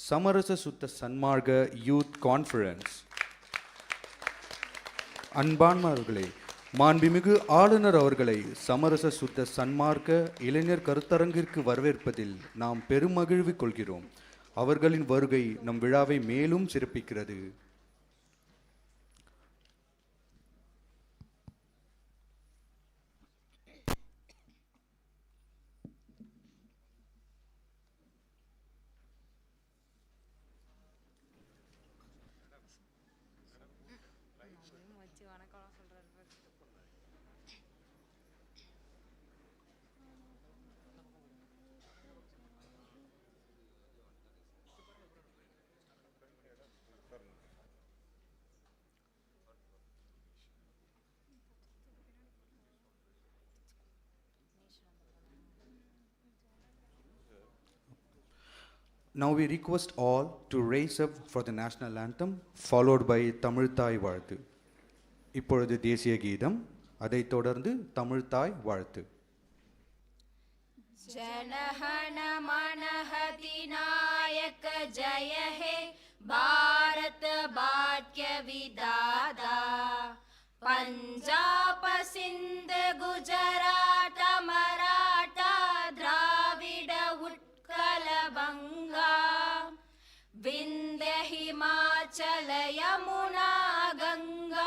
சமரச சுத்த சன்மார்க்க யூத் கான்ஃபரன்ஸ். அன்பான்மார்களே, மாண்புமிகு ஆளுநர் அவர்களை சமரச சுத்த சன்மார்க்க இளைஞர் கருத்தரங்கிற்கு வரவேற்பதில் நாம் பெருமகிழ்வு கொள்கிறோம். அவர்களின் வருகை நம் விழாவை மேலும் சிறப்பிக்கிறது. Now we request all to raise up for the national anthem, followed by Tamil தாய் வாழ்த்து. இப்பொழுது தேசிய கீதம், அதைத் தொடர்ந்து தமிழ் தாய் வாழ்த்து. जनहन मन अधिनायक जय हे भारत भाग्य विधाता पंजाब सिंध गुजरात मराठा द्राविड उत्कल बंगा विंध्य हिमाचल यमुना गंगा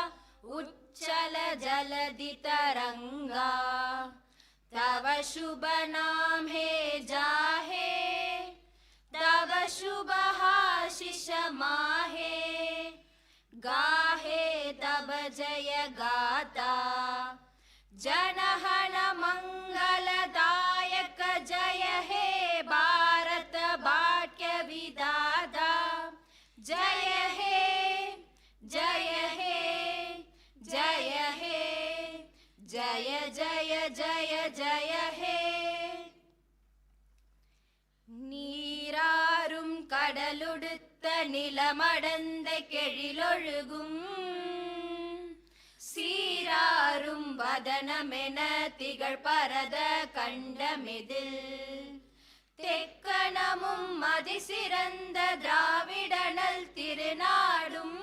उच्चल जलधि तरंगा तव शुभ नाम है जाहे तव शुभ आशीष माहे गाहे तब जय गाता जनहन मंगलदायक जय हे भारत भाग्य विधाता जय हे जय हे जय हे जय जय जय जय हे நீராறும் கடலுடுத்த நிலமடந்த கெழிலொழுகும் சீராறும் வதனமென திகழ் பரத கண்டமெதில் தெக்கணமும் அதிசிறந்த திராவிடனல் திருநாடும்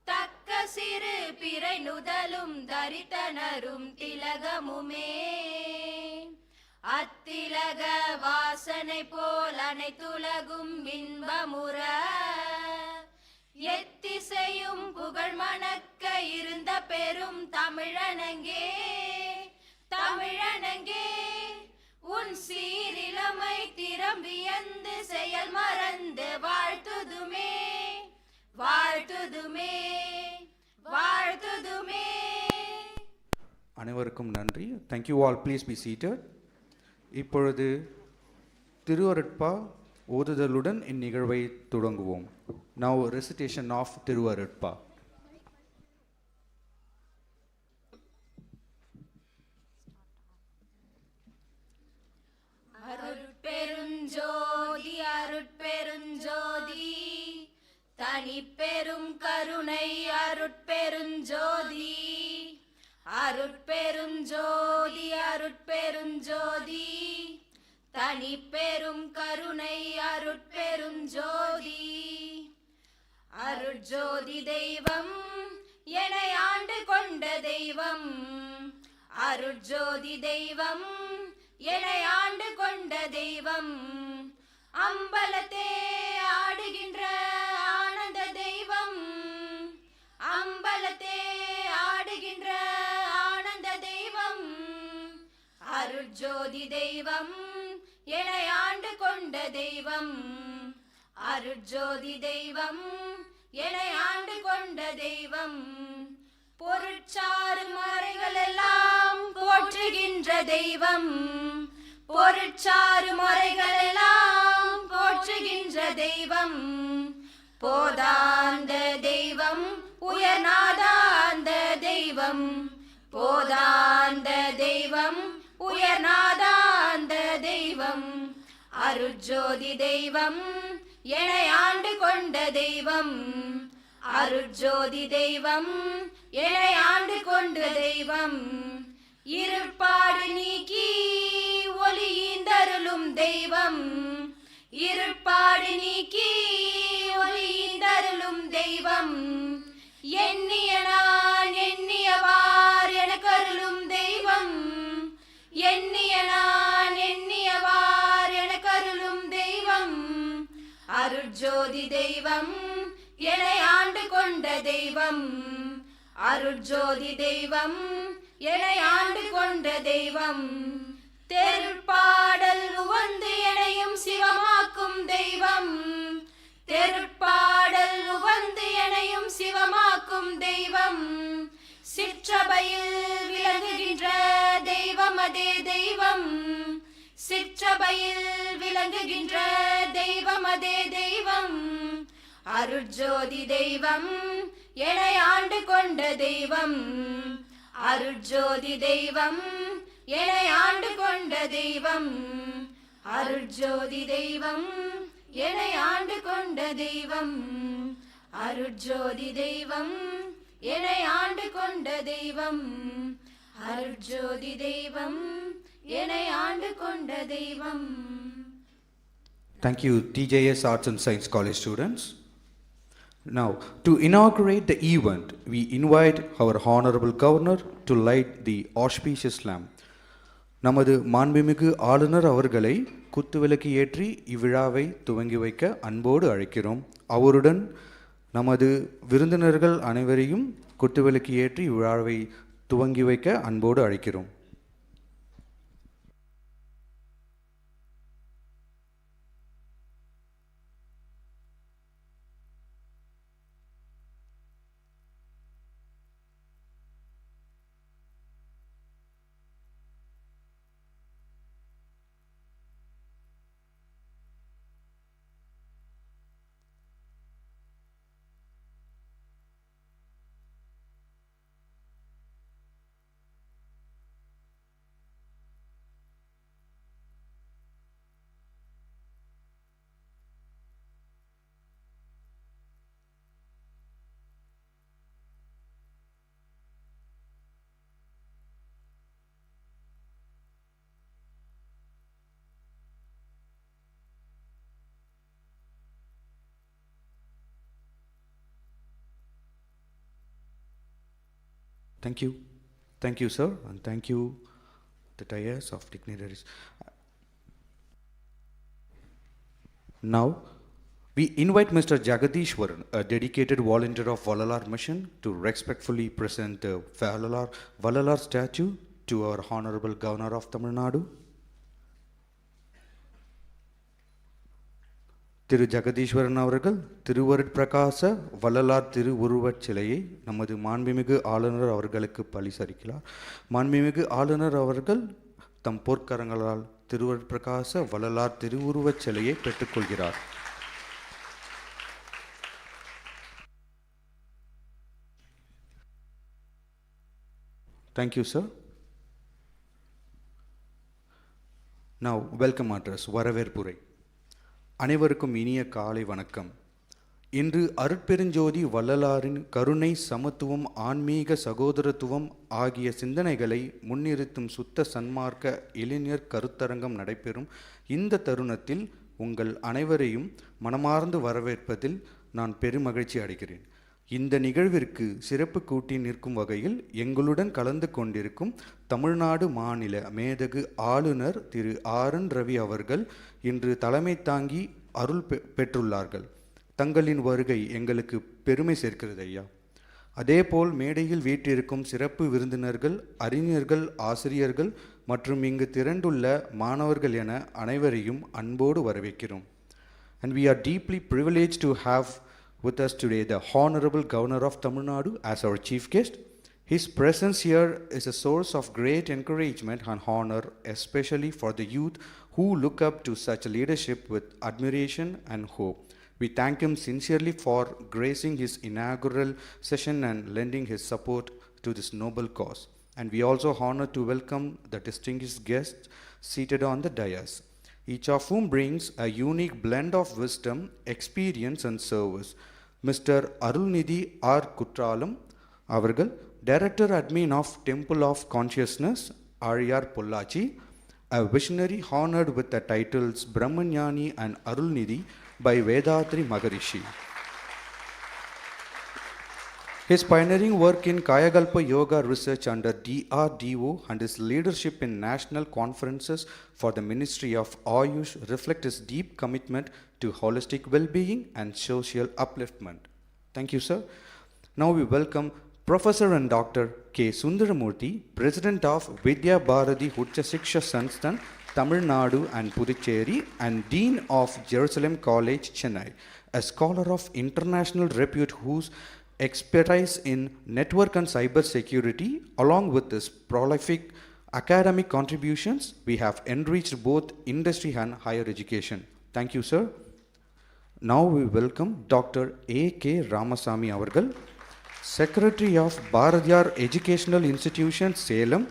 தக்க சிறு பிறை நுதலும் தரித்தனரும் திலகமுமே அத்திலக வாசனை போல் அனைத்துலகும் இன்பமுற எத்திசையும் புகழ் மணக்க இருந்த பெரும் தமிழனங்கே தமிழனங்கே உன் சீரிலமை திறம் வியந்து செயல் மறந்து வாழ்த்துதுமே வாழ்த்துதுமே வாழ்த்துதுமே. அனைவருக்கும் நன்றி. Thank you all. Please be seated. இப்பொழுது திருவருட்பா ஓதுதலுடன் இந்நிகழ்வை தொடங்குவோம். Now recitation of Thiruvarutpa. அருட்பெருஞ்சோதி அருட்பெருஞ்சோதி தனிப்பெரும் கருணை அருட்பெருஞ்சோதி அருட்பெருஞ்சோதி அருட்பெருஞ்சோதி தனிப்பெரும் கருணை அருட்பெருஞ்சோதி அருட்ஜோதி தெய்வம் என்னை ஆண்டு கொண்ட தெய்வம் அருட்ஜோதி தெய்வம் என்னை ஆண்டு கொண்ட தெய்வம் அம்பலத்தே ஆடுகின்ற ஆனந்த தெய்வம் அம்பலத்தே ஆடுகின்ற ஆனந்த தெய்வம் அருட்ஜோதி தெய்வம் என்னை ஆண்டு கொண்ட தெய்வம் அருட்ஜோதி தெய்வம் என்னை ஆண்டு கொண்ட தெய்வம் பொருட்சாறு மறைகள் எல்லாம் போற்றுகின்ற தெய்வம் பொருட்சாறு முறைகள் எல்லாம் போற்றுகின்ற தெய்வம் போதாந்த தெய்வம் உயர்நாதாந்த தெய்வம் போதாந்த தெய்வம் உயர்நாதாந்த தெய்வம் அருட்ஜோதி தெய்வம் என்னை ஆண்டு கொண்ட தெய்வம் அருட்ஜோதி தெய்வம் என்னை ஆண்டு கொண்ட தெய்வம் இருட்பாடு நீக்கி ஒளியீந்தருளும் தெய்வம் இருட்பாடு நீக்கி ஒளிந்தருளும் தெய்வம், எண்ணிய நான் எண்ணியவார் எனக்கருளும் தெய்வம், எண்ணிய நான் எண்ணியவார் எனக்கருளும் தெய்வம், அருட்ஜோதி தெய்வம் என்னை ஆண்டு கொண்ட தெய்வம், அருட்ஜோதி தெய்வம் என்னை ஆண்டு கொண்ட தெய்வம், தெருட்பாடல் உவந்து எனையும் சிவமாக்கும் தெய்வம், தெருட்பாடல் உவந்து எனையும் சிவமாக்கும் தெய்வம், சிற்றபையில் விளங்குகின்ற தெய்வம் அதே தெய்வம், சிற்றபையில் விளங்குகின்ற தெய்வம் அதே தெய்வம், அருட்ஜோதி தெய்வம் என்னை ஆண்டு கொண்ட தெய்வம், அருட்ஜோதி தெய்வம் என்னை ஆண்டு கொண்ட தெய்வம், அருட்ஜோதி தெய்வம் என்னை ஆண்டு கொண்ட தெய்வம், அருட்ஜோதி தெய்வம் என்னை ஆண்டு கொண்ட தெய்வம், அருட்ஜோதி தெய்வம் என்னை ஆண்டு கொண்ட தெய்வம். Thank you, TJS Arts and Science College students. Now, to inaugurate the event, we invite our Honorable Governor to light the auspicious lamp. நமது மாண்புமிகு ஆளுநர் அவர்களை குத்துவிளக்கு ஏற்றி இவ்விழாவை துவங்கி வைக்க அன்போடு அழைக்கிறோம். அவருடன் நமது விருந்தினர்கள் அனைவரையும் குத்துவிளக்கு ஏற்றி இவ்விழாவை துவங்கி வைக்க அன்போடு அழைக்கிறோம். Thank you. Thank you, sir, and thank you, the tiers of dignitaries. Now, we invite Mr. Jagadishwaran, a dedicated volunteer of Valalar Mission, to respectfully present the Valalar statue to our Honorable Governor of Tamil Nadu. திரு ஜெகதீஸ்வரன் அவர்கள் திருவருட்பிரகாச வள்ளலார் திரு உருவச் சிலையை நமது மாண்புமிகு ஆளுநர் அவர்களுக்கு பரிசளிக்கிறார். மாண்புமிகு ஆளுநர் அவர்கள் தம் பொற்கரங்களால் திருவருட்பிரகாச வள்ளலார் திருவுருவச் சிலையை பெற்றுக்கொள்கிறார். Thank you, sir. Now, welcome address, வரவேற்புரை. அனைவருக்கும் இனிய காலை வணக்கம். இன்று அருட்பெருஞ்சோதி வள்ளலாரின் கருணை, சமத்துவம், ஆன்மீக சகோதரத்துவம் ஆகிய சிந்தனைகளை முன்னிறுத்தும் சுத்த சன்மார்க்க இளைஞர் கருத்தரங்கம் நடைபெறும் இந்த தருணத்தில் உங்கள் அனைவரையும் மனமார்ந்து வரவேற்பதில் நான் பெருமகிழ்ச்சி அடைகிறேன். இந்த நிகழ்விற்கு சிறப்பு கூட்டி நிற்கும் வகையில் எங்களுடன் கலந்து கொண்டிருக்கும் தமிழ்நாடு மாநில மேதகு ஆளுநர் திரு RNRavi அவர்கள் இன்று தலைமை தாங்கி அருள் பெற்றுள்ளார்கள். தங்களின் வருகை எங்களுக்கு பெருமை சேர்க்கிறது ஐயா. அதேபோல் மேடையில் வீற்றிருக்கும் சிறப்பு விருந்தினர்கள், அறிஞர்கள், ஆசிரியர்கள் மற்றும் இங்கு திரண்டுள்ள மாணவர்கள் என அனைவரையும் அன்போடு வரவேற்கிறோம். And we are deeply privileged to have with us today the Honorable Governor of Tamil Nadu as our chief guest. His presence here is a source of great encouragement and honor, especially for the youth who look up to such leadership with admiration and hope. We thank him sincerely for gracing his inaugural session and lending his support to this noble cause. And we also honor to welcome the distinguished guests seated on the dais, each of whom brings a unique blend of wisdom, experience and service. Mr. Arulnidhi R. Kutralam Avargal, Director Admin of Temple of Consciousness, RR Pollachi, a visionary honored with the titles Brahmanyani and Arulnidhi by Vedatri Maharishi. His pioneering work in Kayakalpa Yoga research under DRDO and his leadership in national conferences for the Ministry of Ayush reflect his deep commitment to holistic well-being and social upliftment. Thank you, sir. Now we welcome Professor and Dr. K. Sundaramurthy, President of Vidya Bharati Ucha Shiksha Sansthan, Tamil Nadu and Puducherry, and Dean of Jerusalem College, Chennai, a scholar of international repute whose expertise in network and cyber security, along with his prolific academic contributions, we have enriched both industry and higher education. Thank you, sir. Now we welcome Dr. A.K. Ramasamy Avargal, Secretary of Bharatiyar Educational Institution, Salem,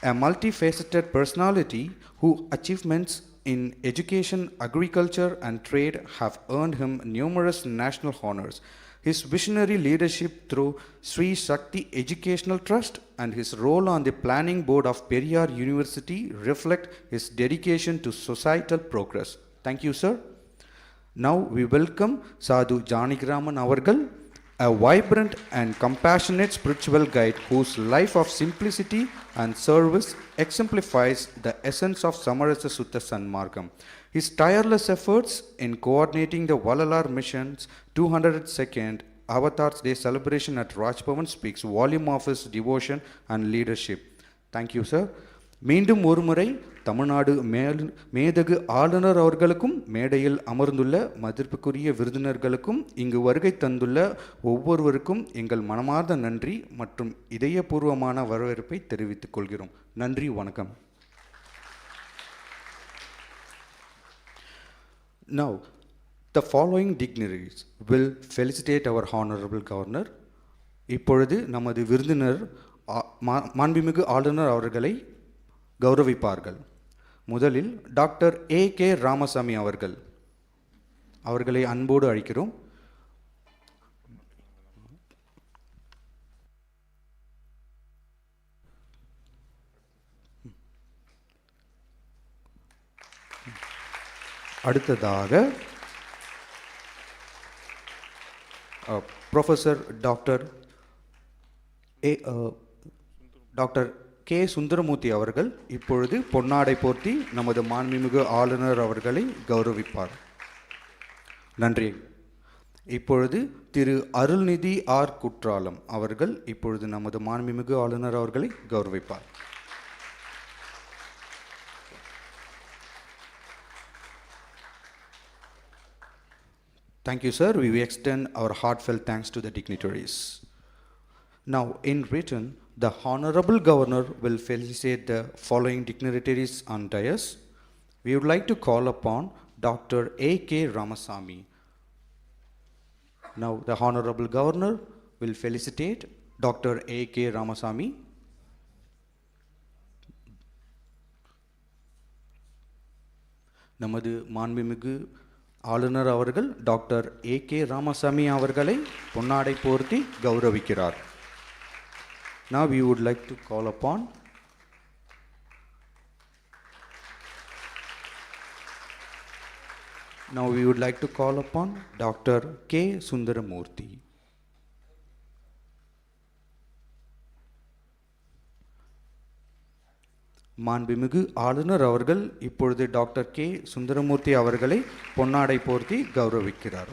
a multifaceted personality whose achievements in education, agriculture, and trade have earned him numerous national honors. His visionary leadership through Shree Shakti Educational Trust and his role on the planning board of Periyar University reflect his dedication to societal progress. Thank you, sir. Now we welcome Sadhu Janigraman Avargal, a vibrant and compassionate spiritual guide whose life of simplicity and service exemplifies the essence of Samarasa Sutta Sanmargam. His tireless efforts in coordinating the Valalar mission's 202nd Avatar's Day celebration at Rajbhavan speaks volume of his devotion and leadership. Thank you, sir. மீண்டும் ஒருமுறை தமிழ்நாடு மேதகு ஆளுநர் அவர்களுக்கும் மேடையில் அமர்ந்துள்ள மதிப்புக்குரிய விருந்தினர்களுக்கும் இங்கு வருகை தந்துள்ள ஒவ்வொருவருக்கும் எங்கள் மனமார்ந்த நன்றி மற்றும் இதயபூர்வமான வரவேற்பை தெரிவித்துக் கொள்கிறோம். நன்றி, வணக்கம். Now, the following dignitaries will felicitate our Honorable Governor. இப்பொழுது நமது விருந்தினர் மாண்புமிகு ஆளுநர் அவர்களை கௌரவிப்பார்கள். முதலில் டாக்டர் A.K. ராமசாமி அவர்களை அன்போடு அழைக்கிறோம். அடுத்ததாக ப்ரொஃபஸர் டாக்டர் கே சுந்தரமூர்த்தி அவர்கள் இப்பொழுது பொன்னாடை போர்த்தி நமது மாண்புமிகு ஆளுநர் அவர்களை கௌரவிப்பார். நன்றி. இப்பொழுது திரு அருள்நிதி ஆர் குற்றாலம் அவர்கள் இப்பொழுது நமது மாண்புமிகு ஆளுநர் அவர்களை கௌரவிப்பார். Thank you, sir. We extend our heartfelt thanks to the dignitaries. Now, in return, the Honorable Governor will felicitate the following dignitaries on dais. We would like to call upon Dr. A.K. Ramasamy. Now, the Honorable Governor will felicitate Dr. A.K. Ramasamy. நமது மாண்புமிகு ஆளுநர் அவர்கள் doctor A.K. Ramasamy அவர்களை பொன்னாடை போர்த்தி கௌரவிக்கிறார். Now we would like to call upon Dr. K. Sundaramurthy. மாண்புமிகு ஆளுநர் அவர்கள் இப்பொழுது டாக்டர் கே சுந்தரமூர்த்தி அவர்களை பொன்னாடை போர்த்தி கௌரவிக்கிறார்.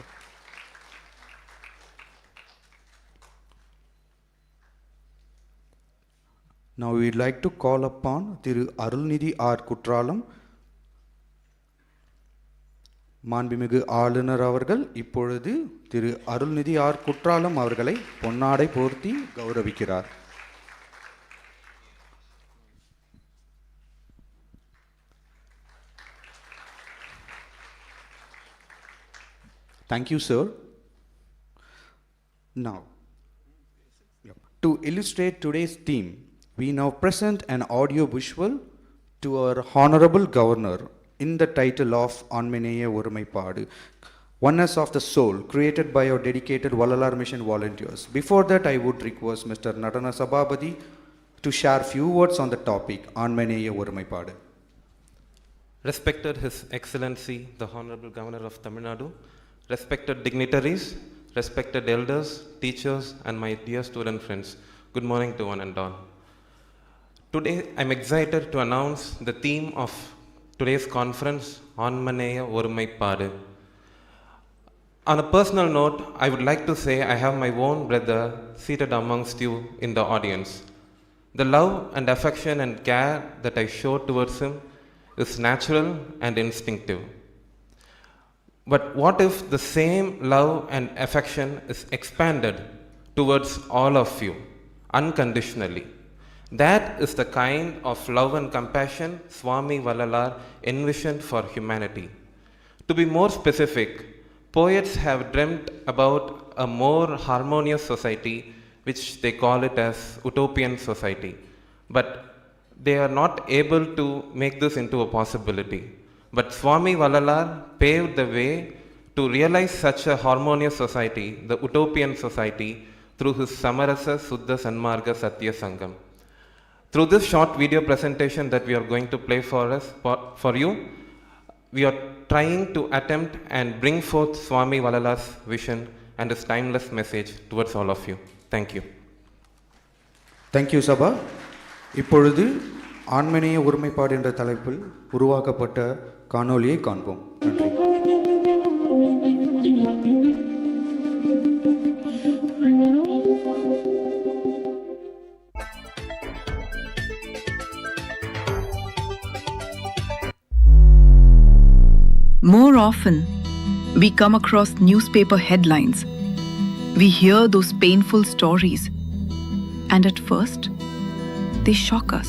Now we would like to call upon Thiru Arulnithi R Kutralam. மாண்புமிகு ஆளுநர் அவர்கள் இப்பொழுது திரு அருள்நிதி ஆர் குற்றாலம் அவர்களை பொன்னாடை போர்த்தி கௌரவிக்கிறார். Thank you, sir. Now, to illustrate today's theme, we now present an audio visual to our Honorable Governor in the title of Anmeneya Orumaipadu, Oneness of the Soul, created by our dedicated Valalar Mission volunteers. Before that, I would request Mr. Nadana Sabhabadi to share few words on the topic, Anmeneya Orumaipadu. Respected His Excellency, the Honorable Governor of Tamil Nadu, respected dignitaries, respected elders, teachers, and my dear student friends, good morning to one and all. Today, I'm excited to announce the theme of today's conference, Aanmaneya Orumaipadu. On a personal note, I would like to say I have my own brother seated amongst you in the audience. The love and affection and care that I show towards him is natural and instinctive. But what if the same love and affection is expanded towards all of you, unconditionally? That is the kind of love and compassion Swami Vallalar envisioned for humanity. To be more specific, poets have dreamt about a more harmonious society, which they call it as utopian society. But they are not able to make this into a possibility. But Swami Vallalar paved the way to realize such a harmonious society, the utopian society, through his Samarasa, Suttha, SANMARGA, Satya Sangam. Through this short video presentation that we are going to play for you, we are trying to attempt and bring forth Swami Vallalar's vision and his timeless message towards all of you. Thank you. Thank you, Sabha. இப்பொழுது ஆண்மநேய ஒருமைப்பாடு என்ற தலைப்பில் உருவாக்கப்பட்ட காணொளியை காண்போம். நன்றி. More often, we come across newspaper headlines. We hear those painful stories, and at first, they shock us.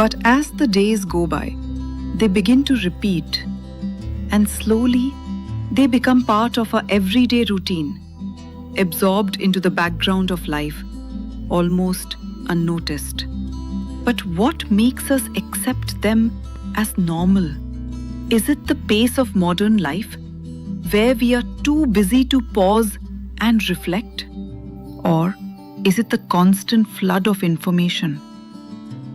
But as the days go by, they begin to repeat, and slowly, they become part of our everyday routine, absorbed into the background of life, almost unnoticed. But what makes us accept them as normal? Is it the pace of modern life, where we are too busy to pause and reflect? Or is it the constant flood of information,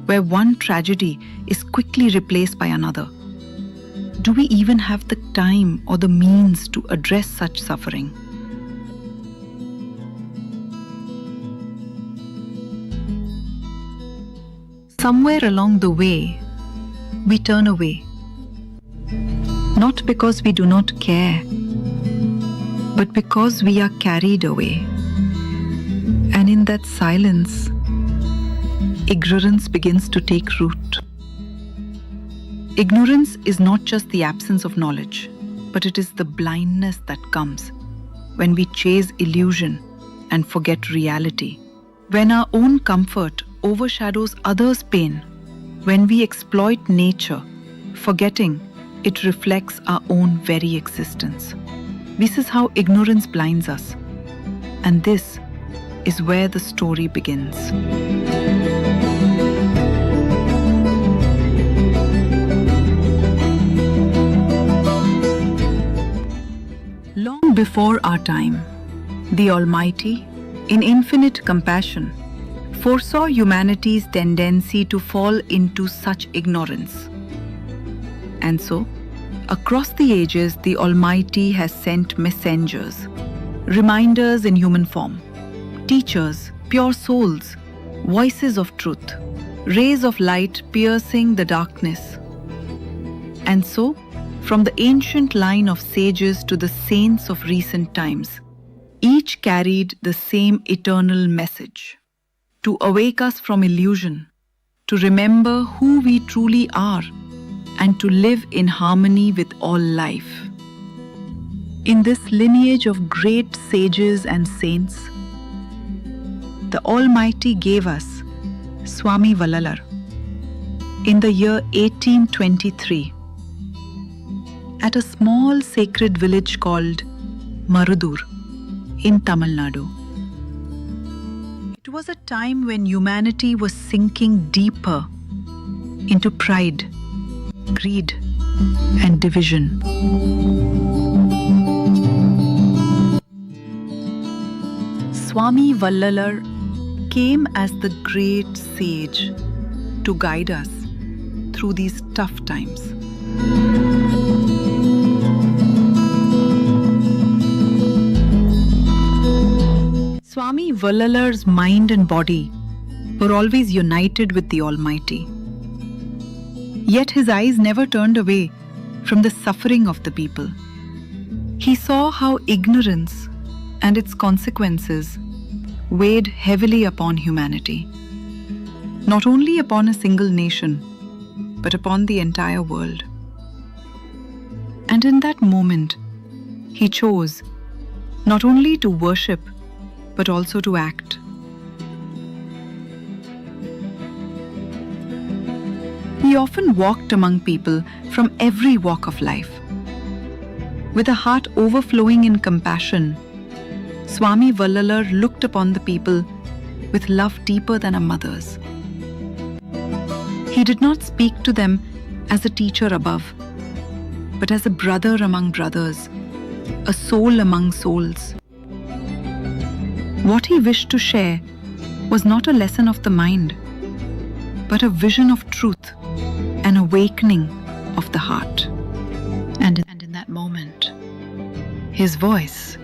where one tragedy is quickly replaced by another? Do we even have the time or the means to address such suffering? Somewhere along the way, we turn away. Not because we do not care, but because we are carried away. And in that silence, ignorance begins to take root. Ignorance is not just the absence of knowledge, but it is the blindness that comes when we chase illusion and forget reality. When our own comfort overshadows others' pain, when we exploit nature, forgetting it reflects our own very existence. This is how ignorance blinds us. And this is where the story begins. Long before our time, the Almighty, in infinite compassion, foresaw humanity's tendency to fall into such ignorance. And so, across the ages, the Almighty has sent messengers, reminders in human form, teachers, pure souls, voices of truth, rays of light piercing the darkness. And so, from the ancient line of sages to the saints of recent times, each carried the same eternal message: to awake us from illusion, to remember who we truly are, and to live in harmony with all life. In this lineage of great sages and saints, the Almighty gave us Swami Vallalar in the year 1823 at a small sacred village called Marudur in Tamil Nadu. It was a time when humanity was sinking deeper into pride, greed, and division. Swami Vallalar came as the great sage to guide us through these tough times. Swami Vallalar's mind and body were always united with the Almighty. Yet his eyes never turned away from the suffering of the people. He saw how ignorance and its consequences weighed heavily upon humanity, not only upon a single nation, but upon the entire world. And in that moment, he chose not only to worship, but also to act. He often walked among people from every walk of life. With a heart overflowing in compassion, Swami Vallalar looked upon the people with love deeper than a mother's. He did not speak to them as a teacher above, but as a brother among brothers, a soul among souls. What he wished to share was not a lesson of the mind, but a vision of truth, an awakening of the heart. And in that moment, his voice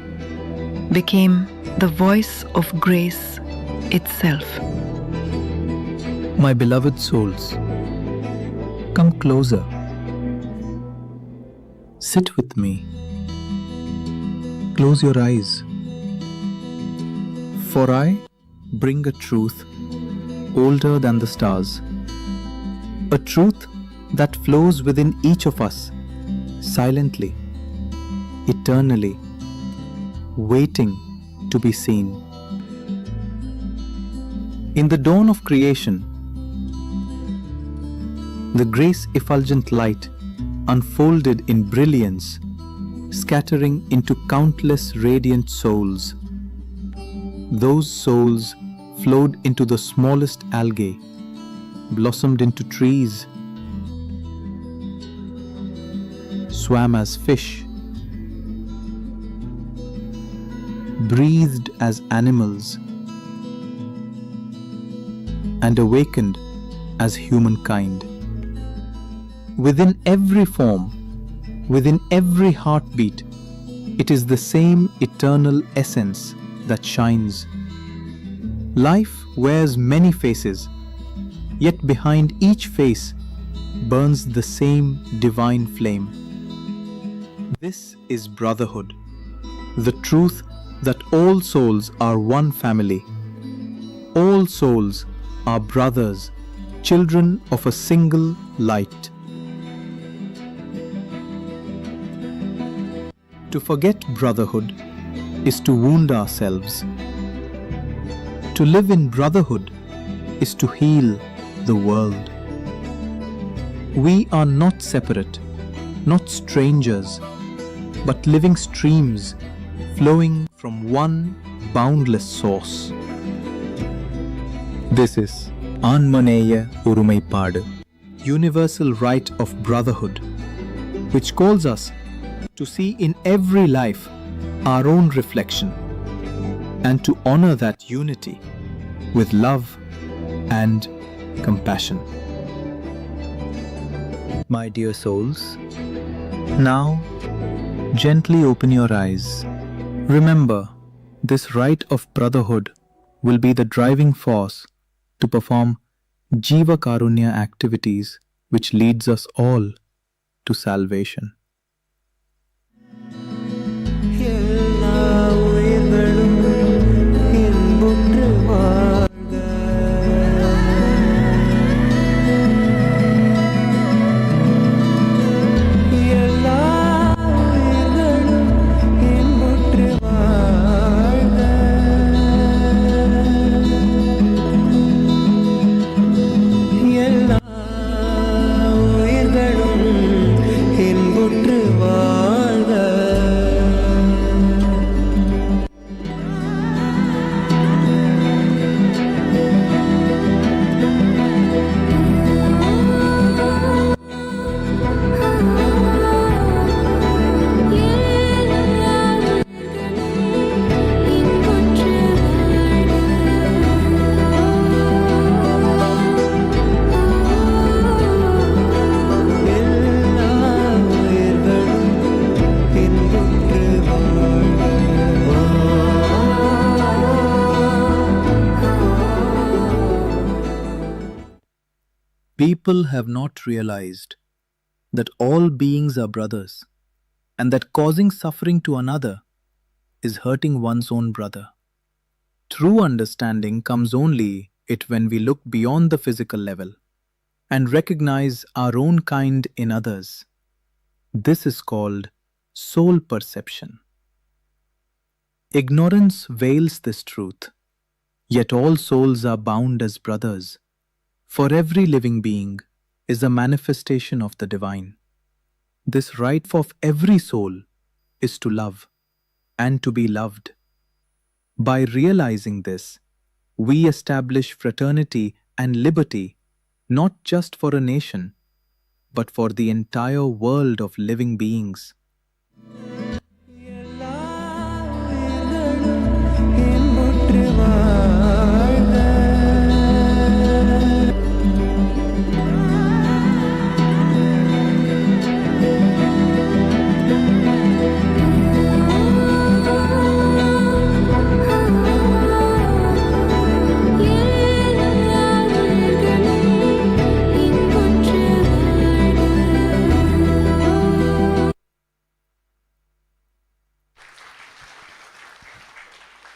became the voice of grace itself. My beloved souls, come closer. Sit with me. Close your eyes. For I bring a truth older than the stars, a truth that flows within each of us, silently, eternally, waiting to be seen. In the dawn of creation, the grace effulgent light unfolded in brilliance, scattering into countless radiant souls. Those souls flowed into the smallest algae, blossomed into trees, swam as fish, breathed as animals, and awakened as humankind. Within every form, within every heartbeat, it is the same eternal essence that shines. Life wears many faces, yet behind each face burns the same divine flame. This is brotherhood, the truth that all souls are one family. All souls are brothers, children of a single light. To forget brotherhood is to wound ourselves. To live in brotherhood is to heal the world. We are not separate, not strangers, but living streams flowing from one boundless source. This is Anmaneya Urumaipaadu, universal right of brotherhood, which calls us to see in every life our own reflection and to honor that unity with love and compassion. My dear souls, now gently open your eyes. Remember, this rite of brotherhood will be the driving force to perform Jiva Karunya activities which leads us all to salvation. people have not realized that all beings are brothers and that causing suffering to another is hurting one's own brother. True understanding comes only when we look beyond the physical level and recognize our own kind in others. This is called soul perception. Ignorance veils this truth, yet all souls are bound as brothers, for every living being is a manifestation of the divine. This right of every soul is to love and to be loved. By realizing this, we establish fraternity and liberty not just for a nation, but for the entire world of living beings.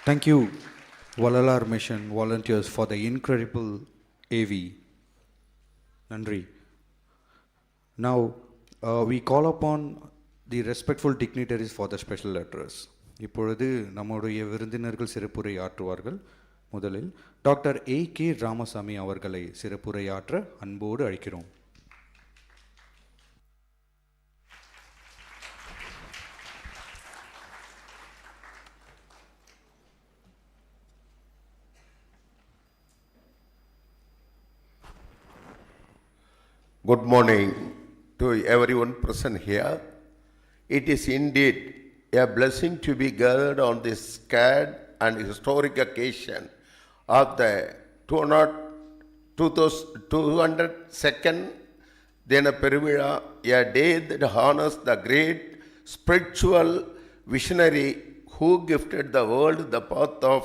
Thank you, Valalar Mission volunteers, for the incredible AV. Nandri. Now, we call upon the respectful dignitaries for the special address. இப்பொழுது நம்முடைய விருந்தினர்கள் சிறப்புரை ஆற்றுவார்கள். முதலில் doctor A.K. Ramasamy அவர்களை சிறப்புரையாற்ற அன்போடு அழைக்கிறோம். Good morning to everyone present here. It is indeed a blessing to be gathered on this sacred and historic occasion of the 202nd Dena Perivila, a day that honors the great spiritual visionary who gifted the world the path of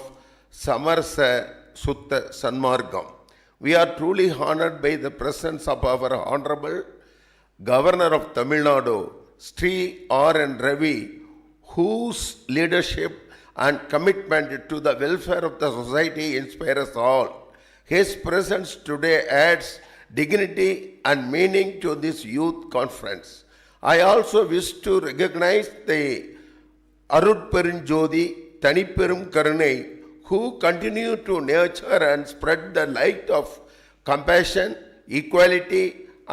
Samarasa, SUTHTHA, SANMARGA. We are truly honored by the presence of our Honorable Governor of Tamil Nadu, Shree RNRavi, whose leadership and commitment to the welfare of the society inspire us all. His presence today adds dignity and meaning to this youth conference. I also wish to recognize the Arutperum Taniperum Karunai, who continue to nurture and spread the light of compassion, equality,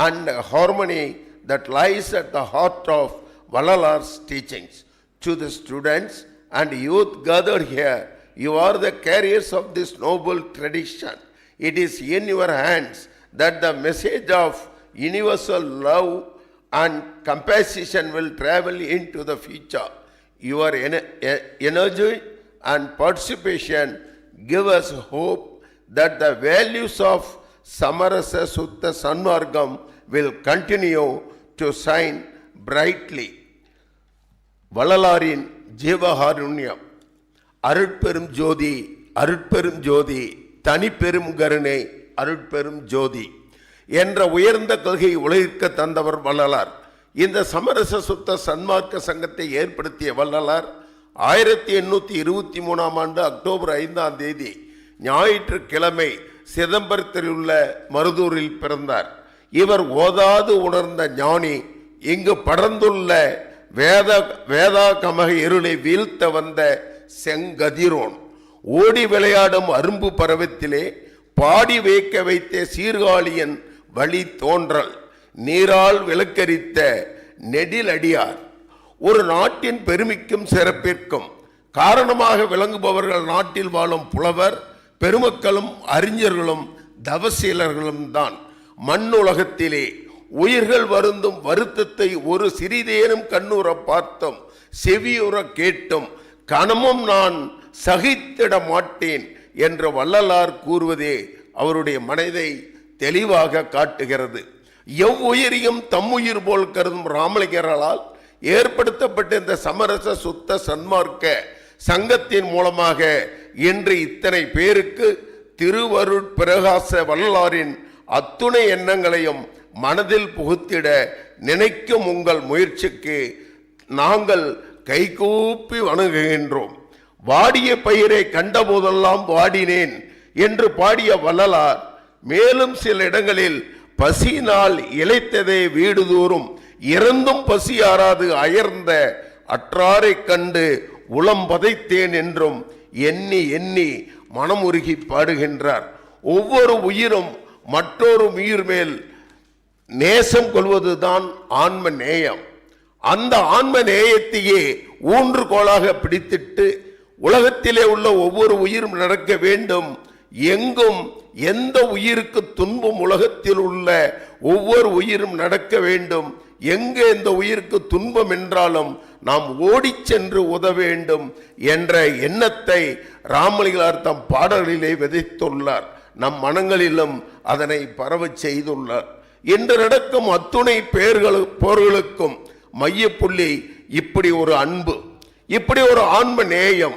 and harmony that lies at the heart of Valalar's teachings. To the students and youth gathered here, you are the carriers of this noble tradition. It is in your hands that the message of universal love and compassion will travel into the future. Your energy and participation give us hope that the values of Samarasa, SUTHTHA, SANMARGAM will continue to shine brightly. Valalarin Jevaharunyam Arutperum Jodi Taniperum Garane Arutperum Jodi என்ற உயர்ந்த கொள்கை உலகிற்கு தந்தவர் வள்ளலார். இந்த சமரச சுத்த சன்மார்க்க சங்கத்தை ஏற்படுத்திய வள்ளலார் 1823 அக்டோபர் 5 ஞாயிற்றுக்கிழமை சிதம்பரத்தில் உள்ள மருதூரில் பிறந்தார். இவர் ஓதாது உணர்ந்த ஞானி. இங்கு படர்ந்துள்ள வேதாகமக இருளை வீழ்த்த வந்த செங்கதிரோன். ஓடி விளையாடும் அரும்பு பருவத்திலே பாடி வைக்க வைத்த சீர்காழியன் வழி தோன்றல். நீரால் விளக்கரித்த நெடிலடியார். ஒரு நாட்டின் பெருமைக்கும் சிறப்பிற்கும் காரணமாக விளங்குபவர்கள் நாட்டில் வாழும் புலவர் பெருமக்களும் அறிஞர்களும் தவசீலர்களும் தான். மண்ணுலகத்திலே உயிர்கள் வருந்தும் வருத்தத்தை ஒரு சிறிதேனும் கண்ணுற பார்த்தும் செவியுற கேட்டும் கணமும் நான் சகித்திட மாட்டேன் என்று வள்ளலார் கூறுவதே அவருடைய மனதை தெளிவாக காட்டுகிறது. எவ்வுயிரையும் தம்முயிர் போல் கருதும் ராமலிங்கரால் ஏற்படுத்தப்பட்ட இந்த சமரச சுத்த சன்மார்க்க சங்கத்தின் மூலமாக இன்று இத்தனை பேருக்கு திருவருட் பிரகாச வள்ளலாரின் அத்துணை எண்ணங்களையும் மனதில் புகுத்திட நினைக்கும் உங்கள் முயற்சிக்கு நாங்கள் கைகூப்பி வணங்குகின்றோம். வாடிய பயிரை கண்டபோதெல்லாம் வாடினேன் என்று பாடிய வள்ளலார் மேலும் சில இடங்களில் பசியினால் இளைத்ததே வீடு தோறும் இறந்தும் பசியாராது அயர்ந்த அற்றாரை கண்டு உளம் பதைத்தேன் என்றும் எண்ணி எண்ணி மனமுருகி பாடுகின்றார். ஒவ்வொரு உயிரும் மற்றொரு உயிர் மேல் நேசம் கொள்வதுதான் ஆன்ம நேயம். அந்த ஆன்ம நேயத்தையே ஊன்றுகோலாக பிடித்திட்டு உலகத்திலே உள்ள ஒவ்வொரு உயிரும் நடக்க வேண்டும். எங்கும் எந்த உயிருக்கு துன்பம் உலகத்தில் உள்ள ஒவ்வொரு உயிரும் நடக்க வேண்டும். எங்கே எந்த உயிருக்கு துன்பம் என்றாலும் நாம் ஓடி சென்று உதவ வேண்டும் என்ற எண்ணத்தை ராமலிங்கர் தம் பாடல்களிலே விதைத்துள்ளார். நம் மனங்களிலும் அதனை பரவச் செய்துள்ளார். இன்று நடக்கும் அத்துணை போர்களுக்கும் மையப்புள்ளி இப்படி ஒரு அன்பு, இப்படி ஒரு ஆன்ம நேயம்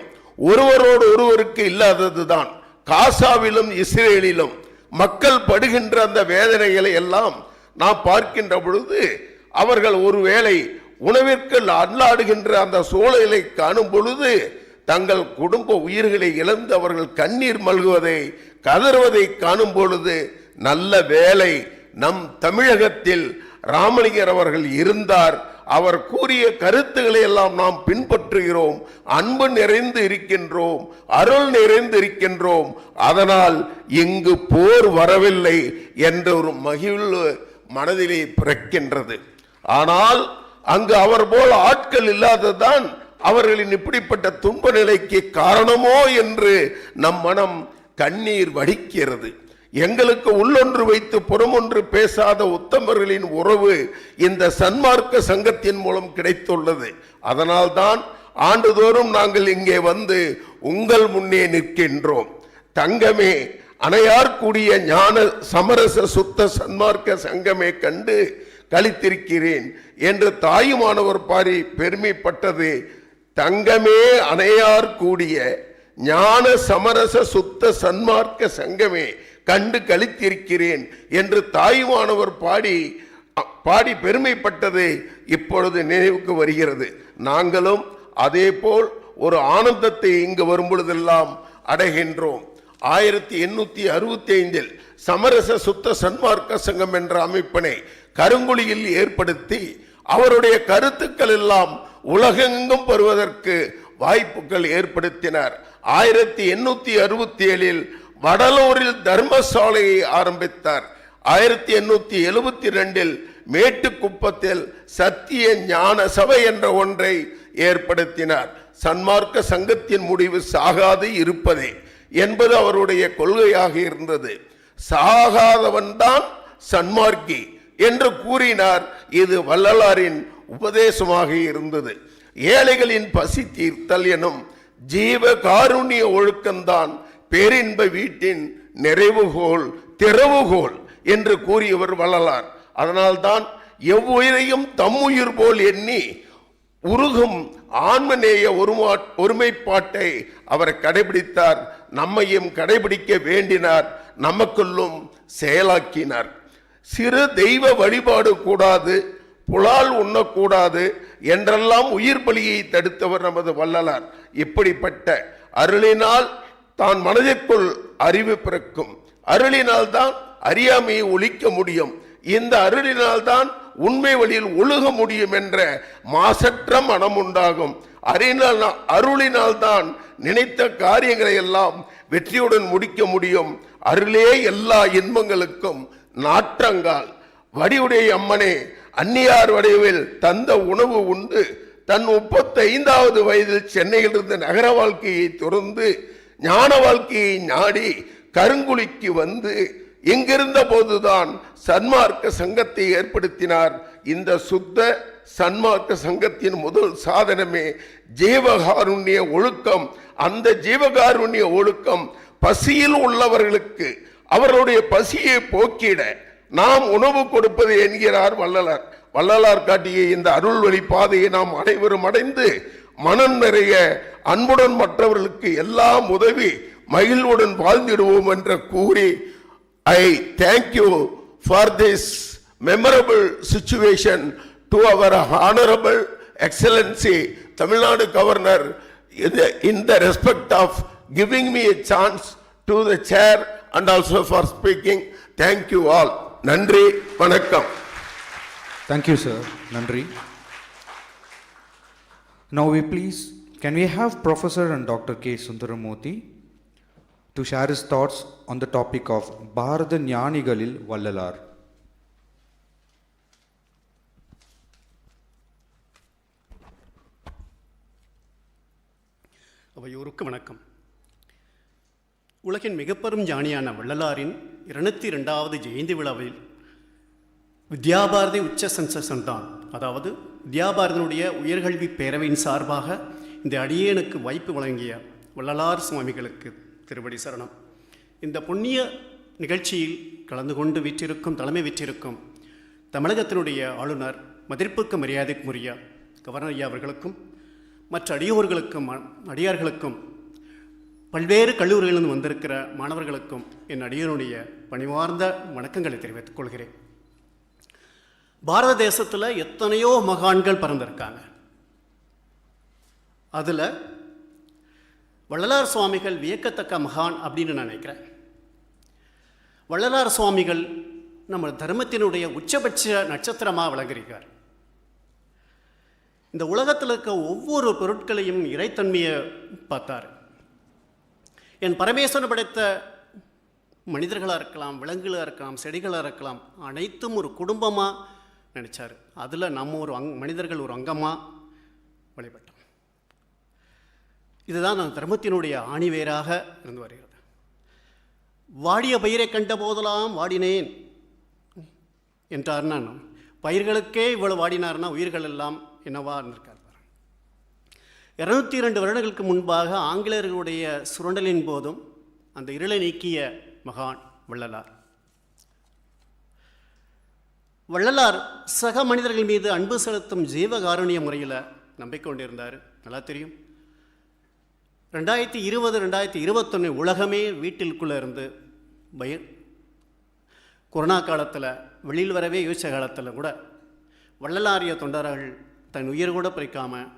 ஒருவரோடு ஒருவருக்கு இல்லாததுதான். காசாவிலும் இஸ்ரேலிலும் மக்கள் படுகின்ற அந்த வேதனைகளை எல்லாம் நாம் பார்க்கின்ற பொழுது அவர்கள் ஒருவேளை உணவிற்கு அல்லாடுகின்ற அந்த சூழலை காணும் பொழுது தங்கள் குடும்ப உயிர்களை இழந்து அவர்கள் கண்ணீர் மல்குவதை கதறுவதை காணும் பொழுது நல்ல வேளை நம் தமிழகத்தில் ராமலிங்கர் அவர்கள் இருந்தார். அவர் கூறிய கருத்துக்களை எல்லாம் நாம் பின்பற்றுகிறோம். அன்பு நிறைந்து இருக்கின்றோம், அருள் நிறைந்து இருக்கின்றோம். அதனால் இங்கு போர் வரவில்லை என்ற ஒரு மகிழ்வு மனதிலே பிறக்கின்றது. ஆனால் அங்கு அவர் போல் ஆட்கள் இல்லாததான் அவர்களின் இப்படிப்பட்ட துன்ப நிலைக்கு காரணமோ என்று நம் மனம் கண்ணீர் வடிக்கிறது. எங்களுக்கு உள்ளொன்று வைத்து புறமொன்று பேசாத உத்தமர்களின் உறவு இந்த சன்மார்க்க சங்கத்தின் மூலம் கிடைத்துள்ளது. அதனால்தான் ஆண்டுதோறும் நாங்கள் இங்கே வந்து உங்கள் முன்னே நிற்கின்றோம். தங்கமே அணையார் கூடிய ஞான சமரச சுத்த சன்மார்க்க சங்கமே கண்டு கழித்திருக்கிறேன் என்று தாயுமானவர் பாரி பெருமைப்பட்டது. தங்கமே அணையார் கூடிய ஞான சமரச சுத்த சன்மார்க்க சங்கமே கண்டு கழித்திருக்கிறேன் என்று தாயுமானவர் பாடி பெருமைப்பட்டது இப்பொழுது நினைவுக்கு வருகிறது. நாங்களும் அதே போல் ஒரு ஆனந்தத்தை இங்கு வரும்பொழுதெல்லாம் அடைகின்றோம். 1865 சமரச சுத்த சன்மார்க்க சங்கம் என்ற அமைப்பினை கருங்குழியில் ஏற்படுத்தி அவருடைய கருத்துக்கள் எல்லாம் உலகெங்கும் பெறுவதற்கு வாய்ப்புகள் ஏற்படுத்தினார். 1867 வடலூரில் தர்மசாலையை ஆரம்பித்தார். 1872 மேட்டுக்குப்பத்தில் சத்திய ஞான சபை என்ற ஒன்றை ஏற்படுத்தினார். சன்மார்க்க சங்கத்தின் முடிவு சாகாது இருப்பதே என்பது அவருடைய கொள்கையாக இருந்தது. சாகாதவன் தான் சன்மார்க்கி என்று கூறினார். இது வள்ளலாரின் உபதேசமாக இருந்தது. ஏழைகளின் பசி தீர்த்தல் எனும் ஜீவ காருண்ய ஒழுக்கம்தான் பேரின்ப வீட்டின் நிறைவுகோல் திறவுகோல் என்று கூறியவர் வள்ளலார். அதனால்தான் எவ்வுயிரையும் தம்முயிர் போல் எண்ணி உருகும் ஆன்மநேய ஒருமைப்பாட்டை அவர் கடைபிடித்தார். நம்மையும் கடைபிடிக்க வேண்டினார், நமக்குள்ளும் செயலாக்கினார். சிறு தெய்வ வழிபாடு கூடாது, புலால் உண்ணக்கூடாது என்றெல்லாம் உயிர் பலியை தடுத்தவர் நமது வள்ளலார். இப்படிப்பட்ட அருளினால் தான் மனதிற்குள் அறிவு பிறக்கும், அருளினால் தான் அறியாமையை ஒழிக்க முடியும், இந்த அருளினால் தான் உண்மை வழியில் ஒழுக முடியும் என்ற மாசற்ற மனம் உண்டாகும். அருளினால் தான் நினைத்த காரியங்களை எல்லாம் வெற்றியுடன் முடிக்க முடியும். அருளே எல்லா இன்பங்களுக்கும் நாற்றங்கால். வடிவுடைய அம்மனே அந்நியார் வடிவில் தந்த உணவு உண்டு தன் 35வது வயதில் சென்னையிலிருந்து நகர வாழ்க்கையை துறந்து ஞான வாழ்க்கையை நாடி கருங்குழிக்கு வந்து இங்கிருந்த போதுதான் சன்மார்க்க சங்கத்தை ஏற்படுத்தினார். இந்த சுத்த சன்மார்க்க சங்கத்தின் முதல் சாதனமே ஜீவகாருண்ய ஒழுக்கம். அந்த ஜீவகாருண்ய ஒழுக்கம் பசியில் உள்ளவர்களுக்கு அவர்களுடைய பசியை போக்கிட நாம் உணவு கொடுப்பது என்கிறார் வள்ளலார். வள்ளலார் காட்டிய இந்த அருள் வழி பாதையை நாம் அனைவரும் அடைந்து மனம் நிறைய அன்புடன் மற்றவர்களுக்கு எல்லாம் உதவி மகிழ்வுடன் வாழ்ந்திடுவோம் என்று கூறி I thank you for this memorable situation to our Honorable Excellency Tamil Nadu Governor in the respect of giving me a chance to the chair and also for speaking. Thank you all. Nandri, vanakkam. Thank you, sir. Nandri. Now can we have Professor and Dr. K. Sundaramurthy to share his thoughts on the topic of Bharata ஞானிகளில் Vallalar. அவையோருக்கு வணக்கம். உலகின் மிகப்பெரும் ஞானியான வள்ளலாரின் 202வது ஜெயந்தி விழாவில் வித்யாபாரதி உச்ச சன்தான், அதாவது வித்யாபாரதியினுடைய உயர்கல்வி பேரவையின் சார்பாக இந்த அடியேனுக்கு வாய்ப்பு வழங்கிய வள்ளலார் சுவாமிகளுக்கு திருவடி சரணம். இந்த புண்ணிய நிகழ்ச்சியில் கலந்து கொண்டு தலைமை வீற்றிருக்கும் தமிழகத்தினுடைய ஆளுநர், மதிப்புக்கு மரியாதைக்குரிய கவர்னர் ஐயா அவர்களுக்கும், மற்ற அடியார்களுக்கும், பல்வேறு கல்லூரிகளிலிருந்து வந்திருக்கிற மாணவர்களுக்கும் என் அடியனுடைய பணிவார்ந்த வணக்கங்களை தெரிவித்துக் கொள்கிறேன். பாரத தேசத்தில் எத்தனையோ மகான்கள் பிறந்திருக்காங்க. அதில் வள்ளலார் சுவாமிகள் வியக்கத்தக்க மகான் அப்படின்னு நான் நினைக்கிறேன். வள்ளலார் சுவாமிகள் நம்ம தர்மத்தினுடைய உச்சபட்ச நட்சத்திரமாக விளங்குகிறார். இந்த உலகத்தில் இருக்க ஒவ்வொரு பொருட்களையும் இறைத்தன்மையை பார்த்தார். என் பரமேஸ்வரன் படைத்த மனிதர்களாக இருக்கலாம், விலங்குகளாக இருக்கலாம், செடிகளாக இருக்கலாம், அனைத்தும் ஒரு குடும்பமாக நினச்சார். அதில் நம்ம ஒரு மனிதர்கள் ஒரு அங்கமாக வழிபட்டோம். இதுதான் நான் தர்மத்தினுடைய ஆணிவேராக இருந்து வருகிறது. வாடிய பயிரை கண்ட போதெல்லாம் வாடினேன் என்றார்னா, பயிர்களுக்கே இவ்வளவு வாடினார்னா உயிர்கள் எல்லாம் என்னவா இருந்திருக்கார். 202 வருடங்களுக்கு முன்பாக ஆங்கிலேயர்களுடைய சுரண்டலின் போதும் அந்த இருளை நீக்கிய மகான் வள்ளலார். வள்ளலார் சக மனிதர்கள் மீது அன்பு செலுத்தும் ஜீவகாருண்ய முறையில் நம்பிக்கை கொண்டிருந்தார். நல்லா தெரியும். 2020-2021 உலகமே வீட்டிற்குள்ளே இருந்து கொரோனா காலத்தில் வெளியில் வரவே யோசித்த காலத்தில் கூட வள்ளலாரிய தொண்டர்கள் தன் உயிர் கூட பறிக்காமல்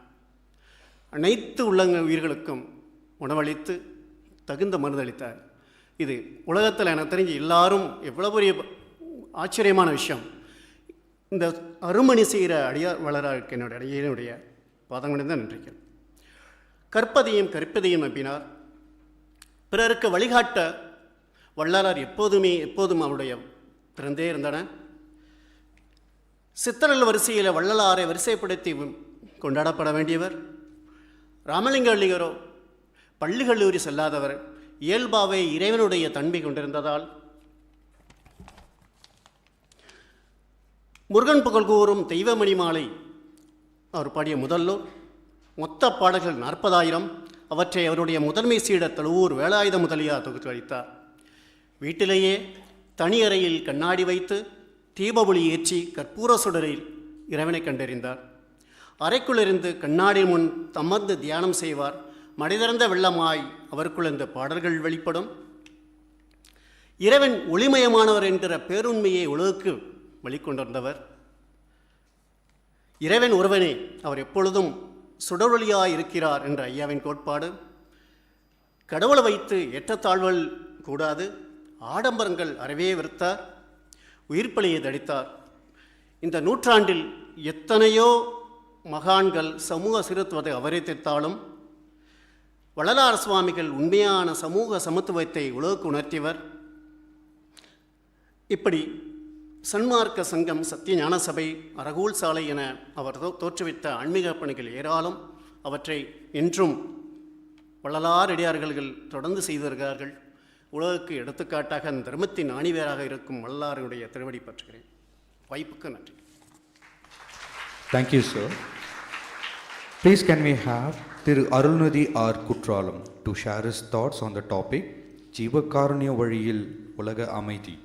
அனைத்து உயிர்களுக்கும் உணவளித்து தகுந்த மருந்தளித்தார். இது உலகத்தில் எனக்கு தெரிஞ்சு எல்லாரும் எவ்வளோ பெரிய ஆச்சரியமான விஷயம். இந்த அருமணி செய்கிற வள்ளலாருக்கு என்னுடைய பாதங்களை தான் நன்றிகள். கற்பதையும் கற்பிதையும் நம்பினார். பிறருக்கு வழிகாட்ட வள்ளலார் எப்போதும் அவருடைய பிறந்தே இருந்தன. சித்தர்கள் வரிசையில் வள்ளலாரை வரிசைப்படுத்தி கொண்டாடப்பட வேண்டியவர். ராமலிங்க அடிகளோ பள்ளி கல்லூரி செல்லாதவர். இயல்பாவே இறைவனுடைய தன்மை கொண்டிருந்ததால் முருகன் புகழ் கூறும் தெய்வமணி மாலை அவர் பாடிய முதல்லூர். மொத்த பாடல்கள் 40,000. அவற்றை அவருடைய முதன்மை சீடர் தழுவூர் வேலாயுத முதலியார் தொகுத்து அளித்தார். வீட்டிலேயே தனி அறையில் கண்ணாடி வைத்து தீபஒளி ஏற்றி கற்பூர சுடரில் இறைவனை கண்டறிந்தார். அறைக்குள்ளிருந்து கண்ணாடி முன் அமர்ந்து தியானம் செய்வார். மடிதிறந்த வெள்ளமாய் அவருக்குள் இந்த பாடல்கள் வெளிப்படும். இறைவன் ஒளிமயமானவர் என்கிற பேருண்மையை உலகுக்கு வெளிக்கொண்டிருந்தவர். இறைவன் ஒருவனே, அவர் எப்பொழுதும் சுடரொளியாய் இருக்கிறார் என்ற ஐயாவின் கோட்பாடு. கடவுளை வைத்து ஏற்றத்தாழ்வுகள் கூடாது, ஆடம்பரங்கள் அறவே வெறுத்தார், உயிர்ப்பலியை தடித்தார். இந்த நூற்றாண்டில் எத்தனையோ மகான்கள் சமூக சீர்திருத்தத்தை அவதரித்தாலும் வள்ளலார் சுவாமிகள் உண்மையான சமூக சமத்துவத்தை உலகுக்கு உணர்த்தியவர். இப்படி சன்மார்க்க சங்கம், சத்திய ஞான சபை, அரகூல் சாலை என அவர் தோற்றுவித்த ஆன்மீக பணிகள் ஏராளம். அவற்றை இன்றும் வள்ளலார் அடியார்கள் தொடர்ந்து செய்து வருகிறார்கள். உலகுக்கு எடுத்துக்காட்டாக அந்த தர்மத்தின் ஆணிவேராக இருக்கும் வள்ளலாருடைய திருவடி பற்றுகிறேன். வாய்ப்புக்கு நன்றி. Thank you, sir. Please can we have Thiru Arulnadi R. Kutralam to share his thoughts on the topic ஜீவகாருண்ய வழியில் உலக அமைதி.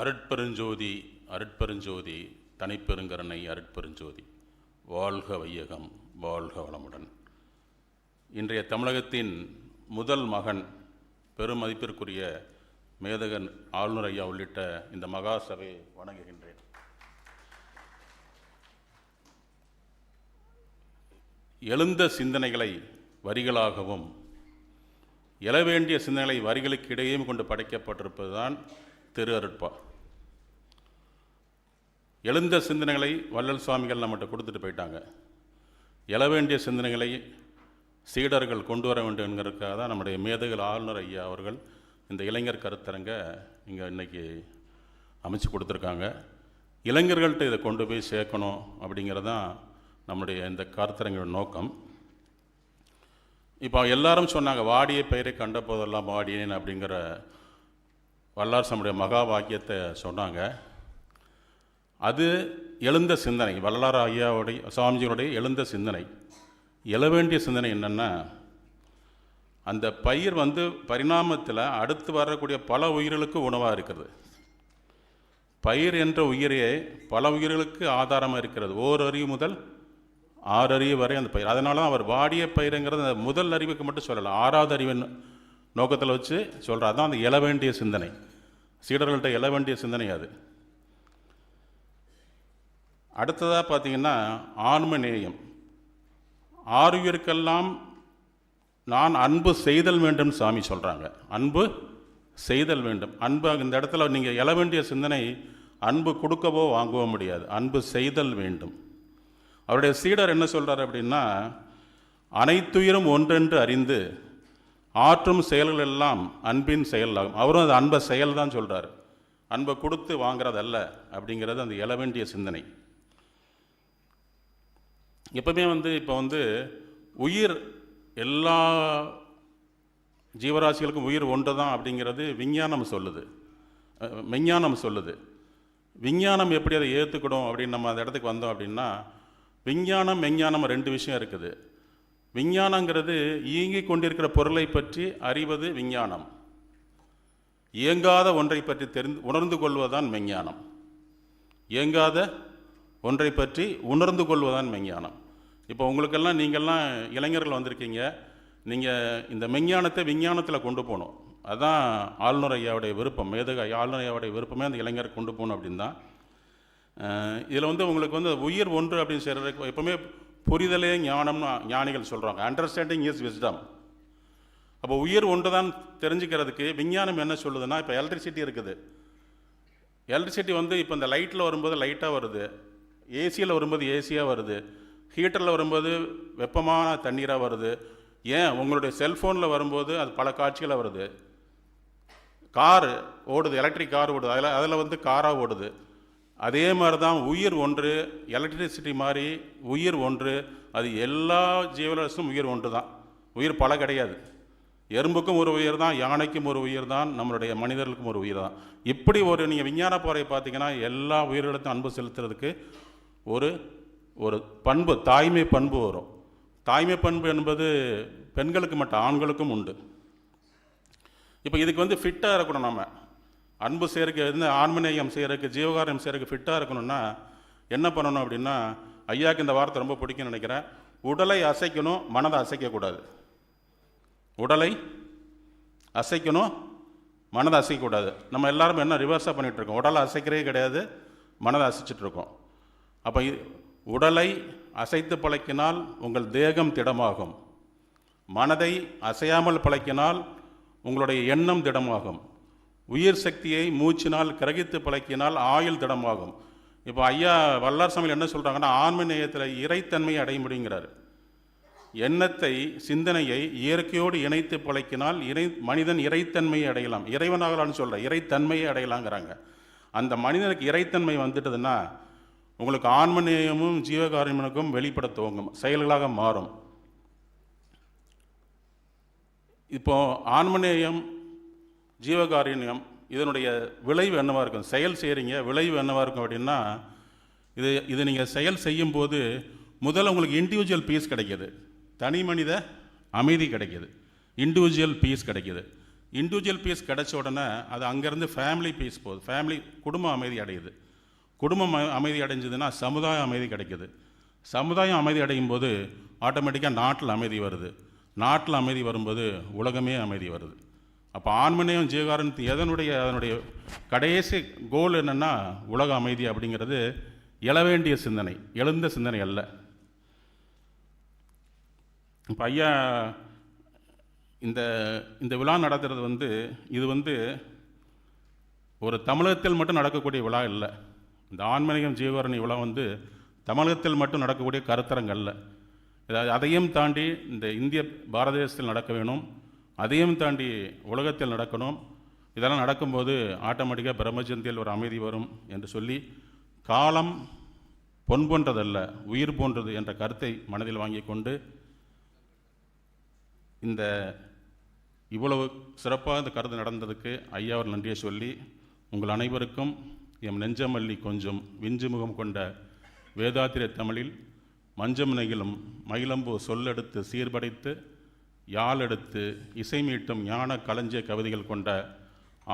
அருட்பெருஞ்சோதி அருட்பெருஞ்சோதி தனிப்பெருங்கருணை அருட்பெருஞ்சோதி வாழ்க வையகம் வாழ்க வளமுடன். இன்றைய தமிழகத்தின் முதல் மகன் பெருமதிப்பிற்குரிய மேதகன் ஆளுநர் ஐயா உள்ளிட்ட இந்த மகாசபை வணங்குகின்றேன். எழுந்த சிந்தனைகளை வரிகளாகவும் எழவேண்டிய சிந்தனைகளை வரிகளுக்கு இடையே கொண்டு படைக்கப்பட்டிருப்பது தான் திரு அருட்பா. எழுந்த சிந்தனைகளை வள்ளல் சுவாமிகள் நம்மகிட்ட கொடுத்துட்டு போயிட்டாங்க. எழவேண்டிய சிந்தனைகளை சீடர்கள் கொண்டு வர வேண்டும் என்கிறதுக்காக தான் நம்முடைய மேதகல் ஆளுநர் ஐயா அவர்கள் இந்த இளைஞர் கருத்தரங்க இங்கே இன்றைக்கி அமைச்சு கொடுத்துருக்காங்க. இளைஞர்கள்ட்ட இதை கொண்டு போய் சேர்க்கணும் அப்படிங்கிறது தான் நம்முடைய இந்த கருத்தரங்கோட நோக்கம். இப்போ எல்லாரும் சொன்னாங்க, வாடிய பெயரை கண்ட போதெல்லாம் வாடியேன் அப்படிங்கிற வல்லார் நம்முடைய மகா வாக்கியத்தை சொன்னாங்க. அது எழுந்த சிந்தனை, வல்லார் ஐயாவுடைய சுவாமிஜியுடைய எழுந்த சிந்தனை. எழ வேண்டிய சிந்தனை என்னென்னா, அந்த பயிர் பரிணாமத்தில் அடுத்து வரக்கூடிய பல உயிர்களுக்கு உணவாக இருக்கிறது. பயிர் என்ற உயிரே பல உயிர்களுக்கு ஆதாரமாக இருக்கிறது. ஓரறிவு முதல் 6 அறிவு வரை அந்த பயிர். அதனால தான் அவர் வாடிய பயிருங்கிறது அந்த முதல் அறிவுக்கு மட்டும் சொல்லலை, 6வது அறிவின் நோக்கத்தில் வச்சு சொல்கிறார். அதுதான் அந்த எழ வேண்டிய சிந்தனை, சீடர்கள்ட்ட எழ வேண்டிய சிந்தனை. அது அடுத்ததாக பார்த்திங்கன்னா ஆன்ம நேயம். ஆறுயிர்க்கெல்லாம் நான் அன்பு செய்தல் வேண்டும் சாமி சொல்கிறாங்க. அன்பு செய்தல் வேண்டும். அன்பு இந்த இடத்துல நீங்கள் எழ வேண்டிய சிந்தனை அன்பு கொடுக்கவோ வாங்கவோ முடியாது, அன்பு செய்தல் வேண்டும். அவருடைய சீடர் என்ன சொல்கிறார் அப்படின்னா, அனைத்துயிரும் ஒன்றென்று அறிந்து ஆற்றும் செயல்கள் எல்லாம் அன்பின் செயலாகும். அவரும் அது அன்பை செயல் தான் சொல்கிறார், அன்பை கொடுத்து வாங்கிறதல்ல அப்படிங்கிறது அந்த எழ வேண்டிய சிந்தனை. எப்பவுமே இப்போ உயிர் எல்லா ஜீவராசிகளுக்கும் உயிர் ஒன்று தான் அப்படிங்கிறது விஞ்ஞானம் சொல்லுது, மெஞ்ஞானம் சொல்லுது. விஞ்ஞானம் எப்படி அதை ஏற்றுக்கணும் அப்படின்னு நம்ம அந்த இடத்துக்கு வந்தோம் அப்படின்னா, விஞ்ஞானம் மெஞ்ஞானம் 2 விஷயம் இருக்குது. விஞ்ஞானங்கிறது இயங்கிக் கொண்டிருக்கிற பொருளை பற்றி அறிவது விஞ்ஞானம். இயங்காத ஒன்றை பற்றி உணர்ந்து கொள்வதுதான் மெஞ்ஞானம். இயங்காத ஒன்றை பற்றி உணர்ந்து கொள்வதுதான் மெஞ்ஞானம். இப்போ உங்களுக்கெல்லாம் நீங்கள்லாம் இளைஞர்கள் வந்திருக்கீங்க, நீங்கள் இந்த மெஞ்ஞானத்தை விஞ்ஞானத்தில் கொண்டு போகணும். அதுதான் ஆளுநர் ஐயாவுடைய விருப்பம். மேதக ஆளுநர் ஐயாவுடைய விருப்பமே அந்த இளைஞரை கொண்டு போகணும் அப்படின்னு தான். இதில் உங்களுக்கு உயிர் ஒன்று அப்படின்னு சொல்கிறதுக்கு எப்போவுமே புரிதலே ஞானம்னு ஞானிகள் சொல்கிறாங்க. Understanding is wisdom. அப்போ உயிர் ஒன்று தான் தெரிஞ்சுக்கிறதுக்கு விஞ்ஞானம் என்ன சொல்லுதுன்னா, இப்போ எலக்ட்ரிசிட்டி இருக்குது. எலக்ட்ரிசிட்டி இப்போ இந்த லைட்டில் வரும்போது லைட்டாக வருது, ஏசியில் வரும்போது ஏசியாக வருது, ஹீட்டரில் வரும்போது வெப்பமான தண்ணீராக வருது. ஏன் உங்களுடைய செல்ஃபோனில் வரும்போது அது பல காட்சிகளாக வருது. கார் ஓடுது, எலக்ட்ரிக் கார் ஓடுது, அதில் காராக ஓடுது. அதே மாதிரி தான் உயிர் ஒன்று, எலக்ட்ரிசிட்டி மாதிரி உயிர் ஒன்று. அது எல்லா ஜீவராசியும் உயிர் ஒன்று தான், உயிர் பல கிடையாது. எறும்புக்கும் ஒரு உயிர் தான், யானைக்கும் ஒரு உயிர் தான், நம்மளுடைய மனிதர்களுக்கும் ஒரு உயிர் தான். இப்படி நீங்கள் விஞ்ஞான பாறை பார்த்தீங்கன்னா எல்லா உயிர்களுக்கும் அன்பு செலுத்துறதுக்கு ஒரு பண்பு, தாய்மை பண்பு வரும். தாய்மை பண்பு என்பது பெண்களுக்கு மட்டும், ஆண்களுக்கும் உண்டு. இப்போ இதுக்கு ஃபிட்டாக இருக்கணும். நம்ம அன்பு செய்கிறதுக்கு, ஆன்மநேயம் செய்கிறதுக்கு, ஜீவகாரியம் செய்கிறதுக்கு ஃபிட்டாக இருக்கணும்னா என்ன பண்ணணும் அப்படின்னா, ஐயாவுக்கு இந்த வார்த்தை ரொம்ப பிடிக்கும்னு நினைக்கிறேன். உடலை அசைக்கணும், மனதை அசைக்கக்கூடாது. உடலை அசைக்கணும், மனதை அசைக்கக்கூடாது. நம்ம எல்லாரும் என்ன ரிவர்ஸாக பண்ணிகிட்ருக்கோம், உடலை அசைக்கிறதே கிடையாது, மனதை அசைச்சிட்ருக்கோம். அப்போ உடலை அசைத்து பழக்கினால் உங்கள் தேகம் திடமாகும், மனதை அசையாமல் பழக்கினால் உங்களுடைய எண்ணம் திடமாகும், உயிர் சக்தியை மூச்சினால் கிரகித்து பழக்கினால் ஆயுள் திடமாகும். இப்போ ஐயா வல்லார் சாமிகள் என்ன சொல்கிறாங்கன்னா, ஆன்ம நேயத்தில் இறைத்தன்மையை அடைய முடியுங்கிறார். எண்ணத்தை, சிந்தனையை இயற்கையோடு இணைத்து பழக்கினால் மனிதன் இறைத்தன்மையை அடையலாம், இறைவனாகலான்னு சொல்கிற இறைத்தன்மையை அடையலாங்கிறாங்க. அந்த மனிதனுக்கு இறைத்தன்மை வந்துட்டதுன்னா உங்களுக்கு ஆன்மநேயமும் ஜீவகாரியமும் வெளிப்பட துவங்கும், செயல்களாக மாறும். இப்போது ஆன்மநேயம், ஜீவகாரியம் இதனுடைய விளைவு என்னவாக இருக்கும், செயல் செய்கிறீங்க, விளைவு என்னவாக இருக்கும் அப்படின்னா, இது நீங்கள் செயல் செய்யும்போது முதல்ல உங்களுக்கு இண்டிவிஜுவல் பீஸ் கிடைக்கிது, தனி மனித அமைதி கிடைக்கிது, இண்டிவிஜுவல் பீஸ் கிடைக்கிது. இண்டிவிஜுவல் பீஸ் கிடைச்ச உடனே அது அங்கேருந்து ஃபேமிலி பீஸ் போகுது, ஃபேமிலி குடும்ப அமைதி அடையுது. குடும்பம் அமைதி அடைஞ்சதுன்னா சமுதாயம் அமைதி கிடைக்குது. சமுதாயம் அமைதி அடையும் போது ஆட்டோமேட்டிக்காக நாட்டில் அமைதி வருது. நாட்டில் அமைதி வரும்போது உலகமே அமைதி வருது. அப்போ ஆன்மநேயம் ஜீவகாருண்யத்தின் அதனுடைய கடைசி கோல் என்னென்னா உலக அமைதி அப்படிங்கிறது எழ வேண்டிய சிந்தனை, எழுந்த சிந்தனை அல்ல. இப்போ ஐயா இந்த விழா நடத்துறது இது ஒரு தமிழகத்தில் மட்டும் நடக்கக்கூடிய விழா இல்லை. இந்த ஆன்மீகம் ஜீவகாருண்ய விழா தமிழகத்தில் மட்டும் நடக்கக்கூடிய கருத்தரங்கு அல்ல. அதையும் தாண்டி இந்த இந்திய பாரத தேசத்தில் நடக்க வேணும், அதையும் தாண்டி உலகத்தில் நடக்கணும். இதெல்லாம் நடக்கும்போது ஆட்டோமேட்டிக்காக பிரம்மஜந்தியில் ஒரு அமைதி வரும் என்று சொல்லி, காலம் பொன் போன்றதல்ல உயிர் போன்றது என்ற கருத்தை மனதில் வாங்கி கொண்டு இந்த இவ்வளவு சிறப்பாக இந்த கருத்து நடந்ததுக்கு ஐயாவர் நன்றியை சொல்லி, உங்கள் அனைவருக்கும் எம் நெஞ்சமல்லி கொஞ்சம் விஞ்சுமுகம் கொண்ட வேதாத்திர தமிழில் மஞ்சம் நெகிழும் மயிலம்பு சொல்லெடுத்து சீர்படைத்து யாழெடுத்து இசை மீட்டும் ஞான களஞ்சிய கவிதைகள் கொண்ட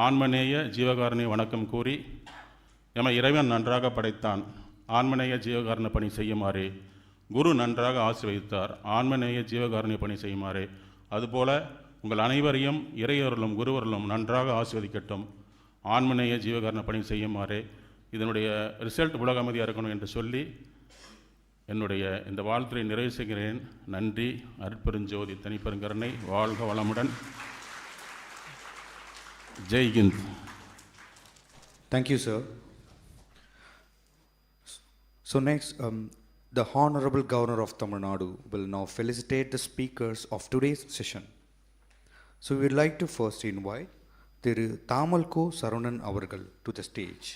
ஆன்மநேய ஜீவகாருண்ய வணக்கம் கூறி, எம இறைவன் நன்றாக படைத்தான், ஆன்மநேய ஜீவகாருண்ய பணி செய்யுமாறே குரு நன்றாக ஆசீர்வதித்தார், ஆன்மநேய ஜீவகாருண்ய பணி செய்யுமாறே. அதுபோல உங்கள் அனைவரையும் இறையருளும் குருவருளும் நன்றாக ஆசீர்வதிக்கட்டும், ஆன்மநேய ஜீவகாருண்ய பணி செய்யுமாறே. இதனுடைய ரிசல்ட் உலக அமைதியாக இருக்கணும் என்று சொல்லி என்னுடைய இந்த வாழ்த்துறை நிறைவு செய்கிறேன். நன்றி. அருட்பெருஞ்சோதி தனிப்பெருங்கருணை வாழ்க வளமுடன். Jai Hind. Thank you, sir. So next, the Honorable Governor of Tamil Nadu will now felicitate the speakers of today's session. So we would like to first invite Thiru Thamalko Sarunan avargal to the stage.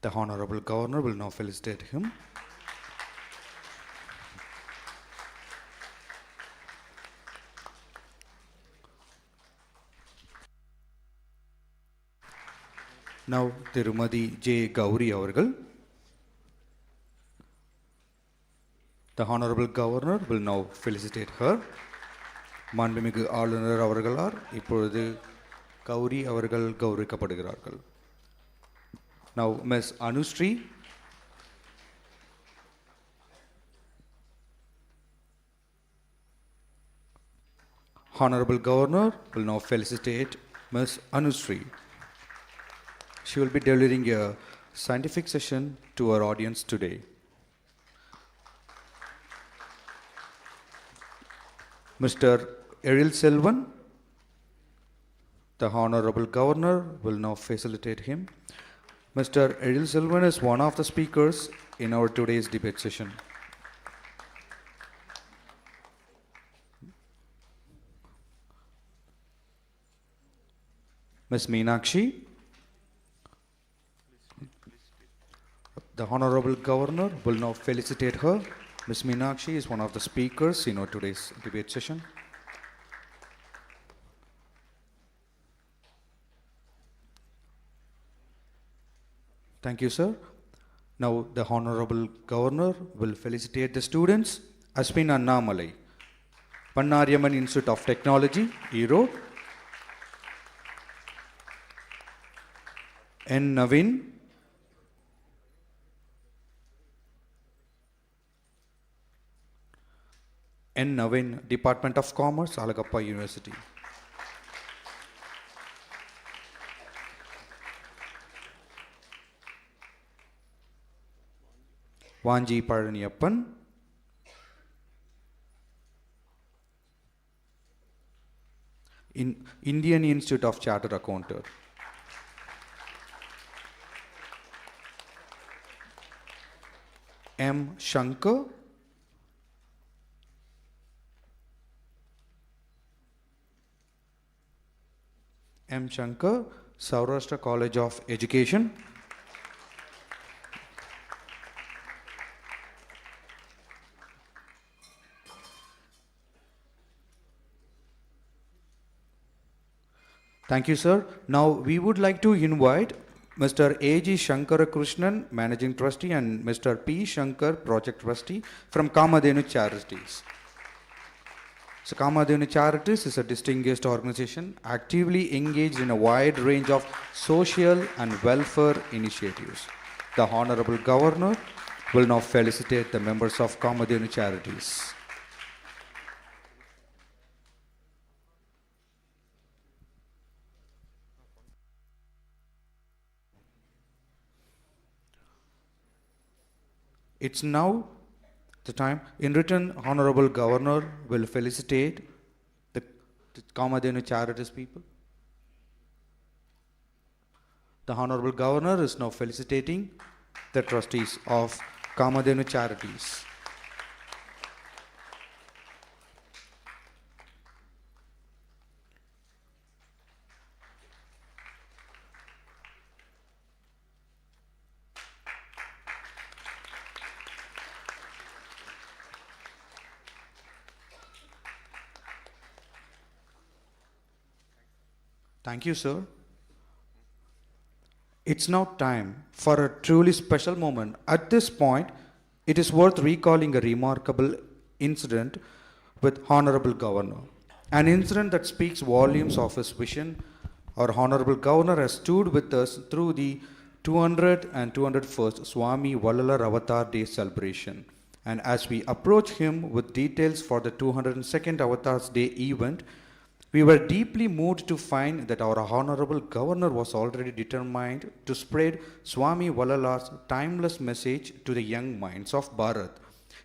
The Honorable Governor will now felicitate him. Now, Tirumadi J. Gauri avargal. The Honorable Governor will now felicitate her. மாண்புமிகு ஆளுநர் அவர்களால் இப்பொழுது கௌரி அவர்கள் கௌரவிக்கப்படுகிறார்கள். Now, Ms. Anushree. Honorable Governor will now felicitate Ms. Anushree. She will be delivering a scientific session to our audience today. Mr. Eril Selvan, the Honorable Governor will now facilitate him. Mr. Eril Selvan is one of the speakers in our today's debate session. Ms. Meenakshi, the Honorable Governor will now felicitate her. Ms. Meenakshi is one of the speakers in our today's debate session. Thank you, sir. Now, the Honorable Governor will felicitate the students. Asmin Annamalai, Pannariyaman Institute of Technology, Erode. N. Navin, Department of Commerce, Alagappa University. Vanji Paraniyappan, Indian Institute of Chartered Accountant. M. Shankar, Saurashtra College of Education. Thank you, sir. Now we would like to invite Mr. A.G. Shankara Krishnan, Managing Trustee, and Mr. P. Shankar, Project Trustee from Kamadhenu Charities. So Kamadhenu Charities is a distinguished organization actively engaged in a wide range of social and welfare initiatives. The Honorable Governor will now felicitate the members of Kamadhenu Charities. It's now the time. In return, Honorable Governor will felicitate the Kamadhenu Charities people. The Honorable Governor is now felicitating the trustees of Kamadhenu Charities. Thank you, sir. It's now time for a truly special moment. At this point, it is worth recalling a remarkable incident with Honorable Governor. An incident that speaks volumes of his vision. Our Honorable Governor has stood with us through the 200th and 201st Swami Vallalar Avatar Day celebration. And as we approach him with details for the 202nd Avatar's Day event, we were deeply moved to find that our Honorable Governor was already determined to spread Swami Vallalar's timeless message to the young minds of Bharat.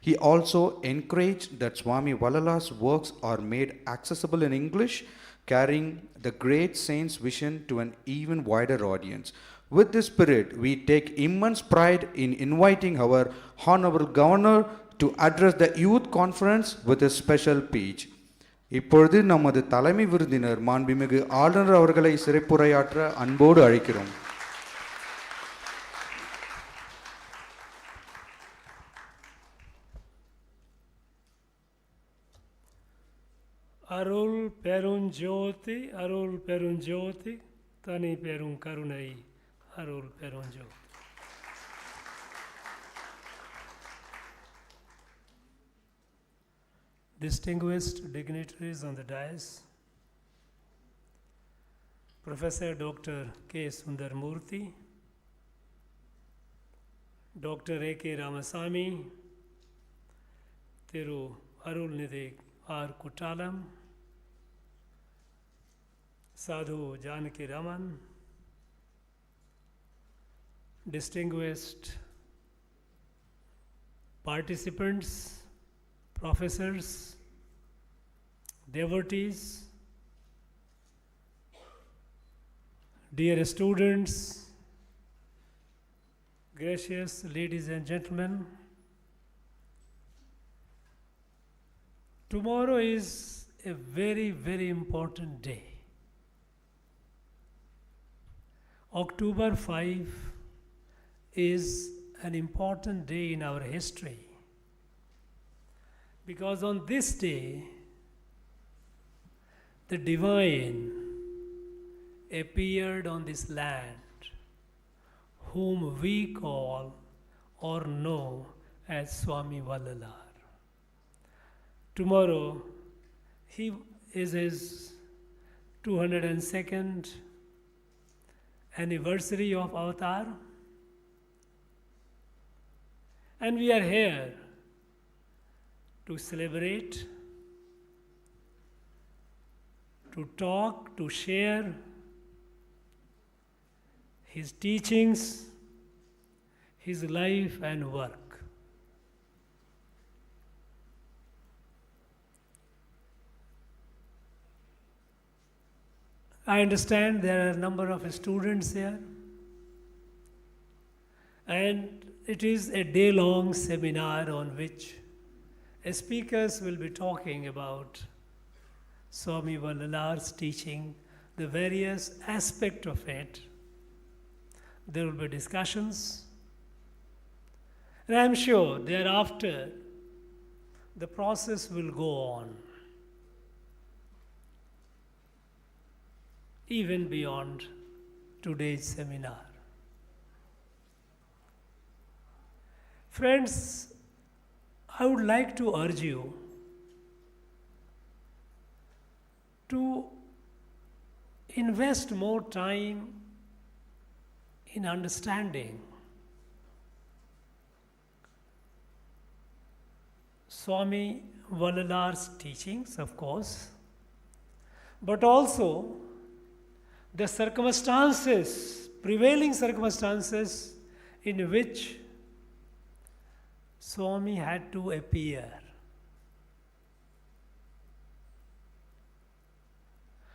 He also encouraged that Swami Vallalar's works are made accessible in English, carrying the great saint's vision to an even wider audience. With this spirit, we take immense pride in inviting our Honorable Governor to address the youth conference with a special speech. இப்பொழுது நமது தலைமை விருந்தினர் மாண்புமிகு ஆளுநர் அவர்களை சிறப்புரையாற்ற அன்போடு அழைக்கிறோம். அருள் பெருஞ்சோதி அருள் பெருஞ்சோதி தனி பெரும் கருணை அருள் பெருஞ்சோதி. Distinguished dignitaries on the dais, Professor Dr. K. Sundarmurthy, Dr. A.K. Ramasamy, Thiru Arulnidhi R. Kuttalam, Sadhu Janaki Raman, distinguished participants, professors, devotees, dear students, gracious ladies and gentlemen, tomorrow is a very, very important day. October 5 is an important day in our history. Because on this day, the divine appeared on this land, whom we call or know as Swami Vallalar. Tomorrow, he is his 202nd anniversary of Avatar, and we are here to celebrate, to talk, to share his teachings, his life and work. I understand there are a number of students here, and it is a day-long seminar on which speakers will be talking about Swami Vallalar's teaching, the various aspects of it. There will be discussions, and I am sure thereafter the process will go on, even beyond today's seminar. Friends, I would like to urge you to invest more time in understanding Swami Valalar's teachings, of course, but also the circumstances, prevailing circumstances in which Swami had to appear.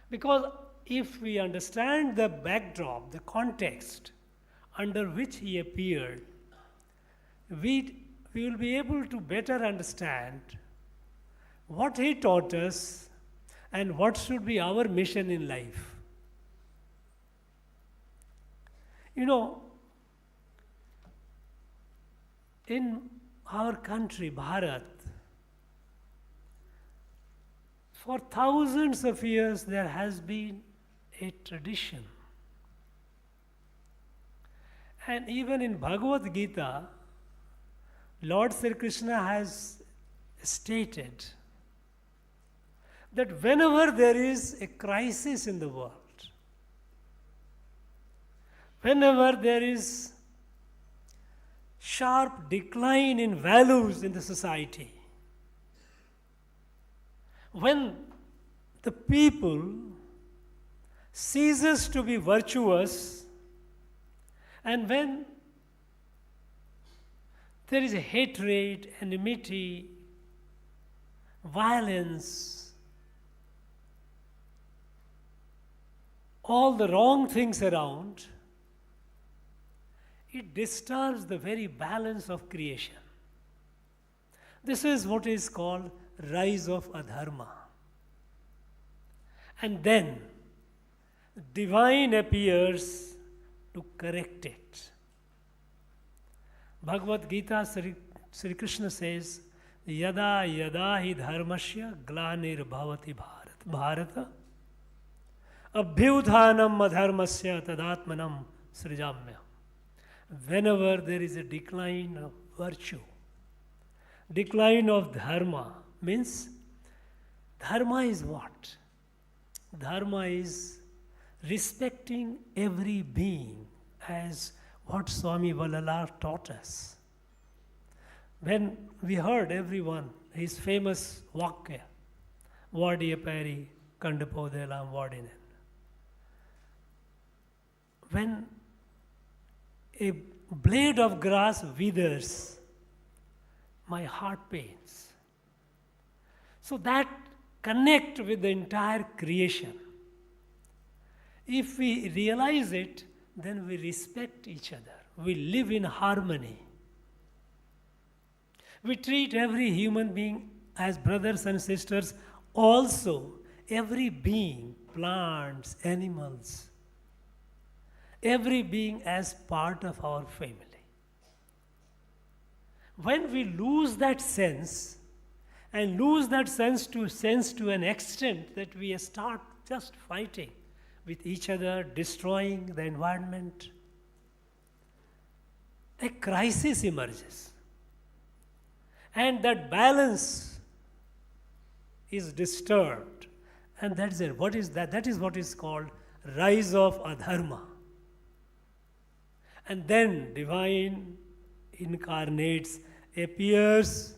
Because if we understand the backdrop, the context under which he appeared, we will be able to better understand what he taught us and what should be our mission in life. You know, in our country, Bharat, for thousands of years there has been a tradition. And even in Bhagavad Gita, Lord Sri Krishna has stated that whenever there is a crisis in the world, whenever there is sharp decline in values in the society, when the people ceases to be virtuous, and when there is a hatred, enmity, violence, all the wrong things around, it disturbs the very balance of creation. This is what is called rise of adharma. And then divine appears to correct it. Bhagavad Gita, Sri Krishna says, Yada yada hi dharmasya glanir bhavati bharata abhyuthanam adharmasya tadatmanam srijamya. Whenever there is a decline of virtue, decline of dharma, means dharma is what? Dharma is respecting every being as what Swami Valalar taught us. When we heard everyone, his famous Vakya, Vadiya Pari Kandapodelam Vadinen. When a blade of grass withers, my heart pains. So that connect with the entire creation. If we realize it, then we respect each other. We live in harmony. We treat every human being as brothers and sisters. Also, every being, plants, animals, every being as part of our family. When we lose that sense, and lose that sense to an extent that we start just fighting with each other, destroying the environment, a crisis emerges. And that balance is disturbed. And that's it. What is that? That is what is called rise of adharma. And then divine incarnates, appears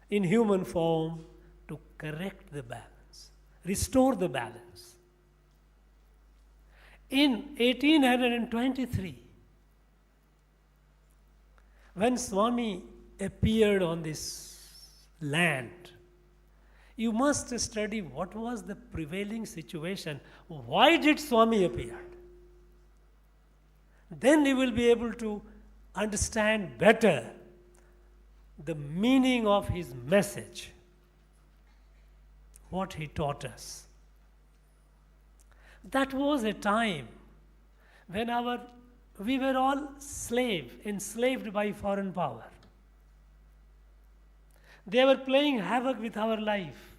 in human form to correct the balance, restore the balance. In 1823, when Swami appeared on this land, you must study what was the prevailing situation. Why did Swami appear? Then you will be able to understand better the meaning of his message, what he taught us. That was a time when we were all enslaved by foreign power. They were playing havoc with our life.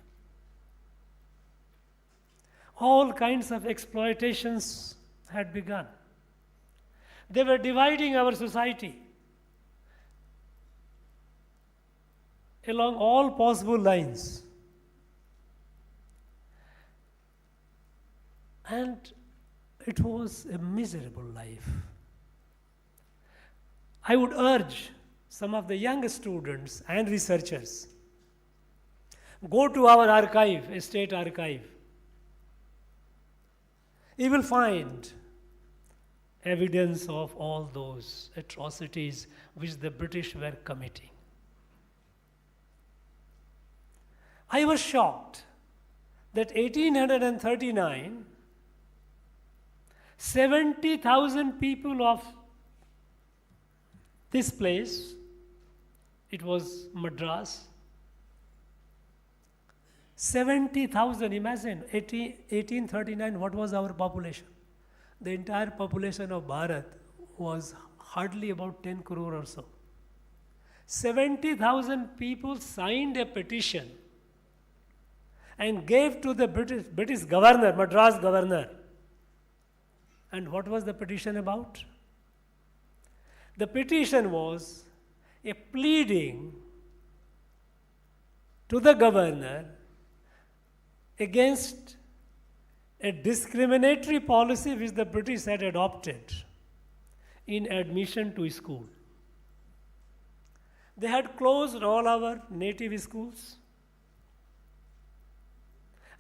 All kinds of exploitations had begun. They were dividing our society. along all possible lines. And it was a miserable life. I would urge some of the young students and researchers, go to our archive, a state archive. You will find evidence of all those atrocities which the British were committing. I was shocked that 1839, 70,000 people of this place, it was Madras, 70,000, imagine, 1839, what was our population? The entire population of Bharat was hardly about 10 crore or so. 70,000 people signed a petition and gave to the British governor, Madras governor. And what was the petition about? The petition was a pleading to the governor against a discriminatory policy which the British had adopted in admission to school. They had closed all our native schools,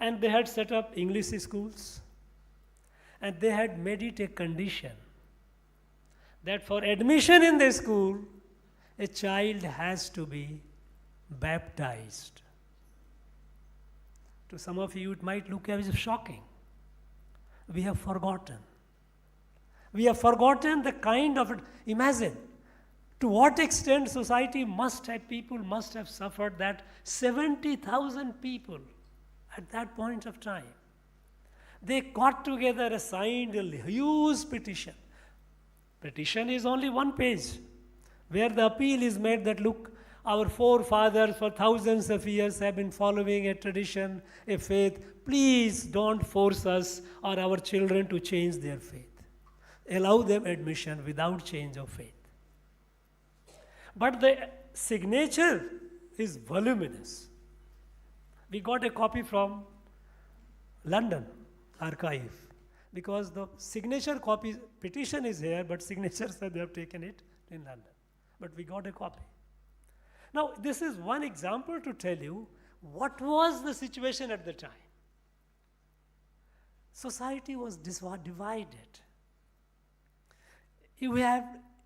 and they had set up English schools, and they had made it a condition that for admission in the school, a child has to be baptized. To some of you, it might look as shocking. We have forgotten. We have forgotten the kind of, imagine to what extent society people must have suffered that 70,000 people at that point of time, they got together and signed a huge petition. Petition is only one page, where the appeal is made that, look, our forefathers for thousands of years have been following a tradition, a faith. Please don't force us or our children to change their faith. Allow them admission without change of faith. But the signature is voluminous. We got a copy from London archive, because the signature copy, petition is here, but signatures they have taken it in London. But we got a copy. Now, this is one example to tell you what was the situation at the time. Society was divided. You have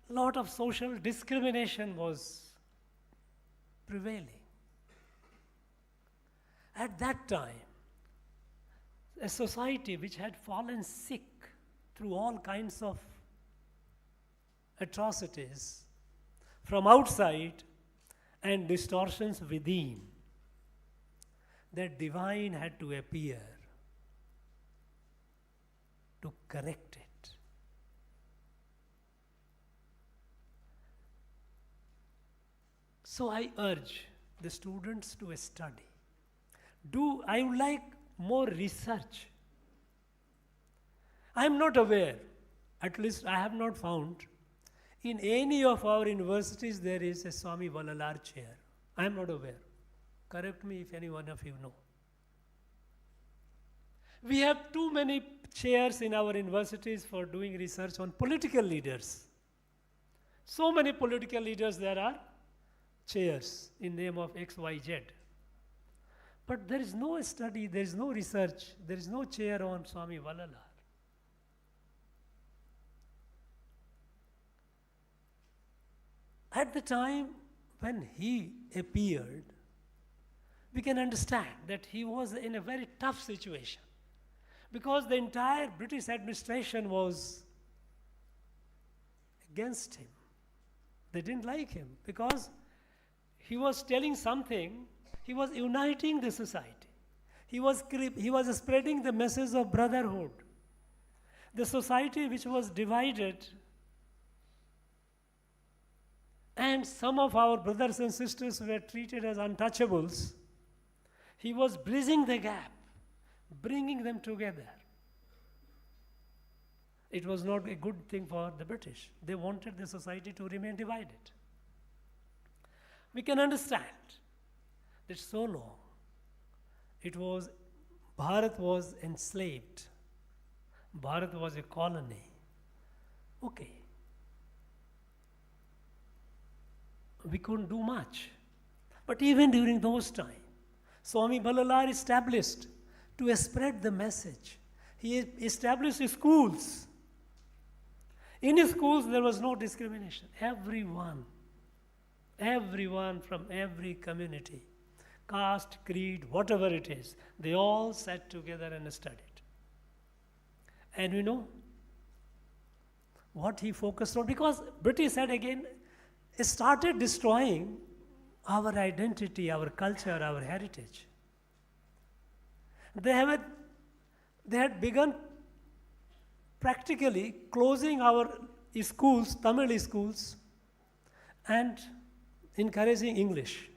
a lot of social discrimination was prevailing. At that time, a society which had fallen sick through all kinds of atrocities from outside and distortions within, that divine had to appear to correct it. So I urge the students to study. I would like more research. I am not aware, at least I have not found, in any of our universities there is a Swami Valalar chair. I am not aware. Correct me if any one of you know. We have too many chairs in our universities for doing research on political leaders. So many political leaders there are chairs in name of XYZ. But there is no study, there is no research, there is no chair on Swami Valalar. At the time when he appeared, we can understand that he was in a very tough situation, because the entire British administration was against him. They didn't like him because he was telling something, he was uniting the society. He was spreading the message of brotherhood. The society which was divided, and some of our brothers and sisters were treated as untouchables, he was bridging the gap, bringing them together. It was not a good thing for the British. They wanted the society to remain divided. We can understand It's so long. Bharat was enslaved. Bharat was a colony. Okay. We couldn't do much. But even during those times, Swami Ballalar established to spread the message. He established schools. In his schools, there was no discrimination. Everyone from every community, caste, creed, whatever it is, they all sat together and studied. And you know what he focused on? Because British had again started destroying our identity, our culture, our heritage. They had begun practically closing our schools, Tamil schools, and encouraging English.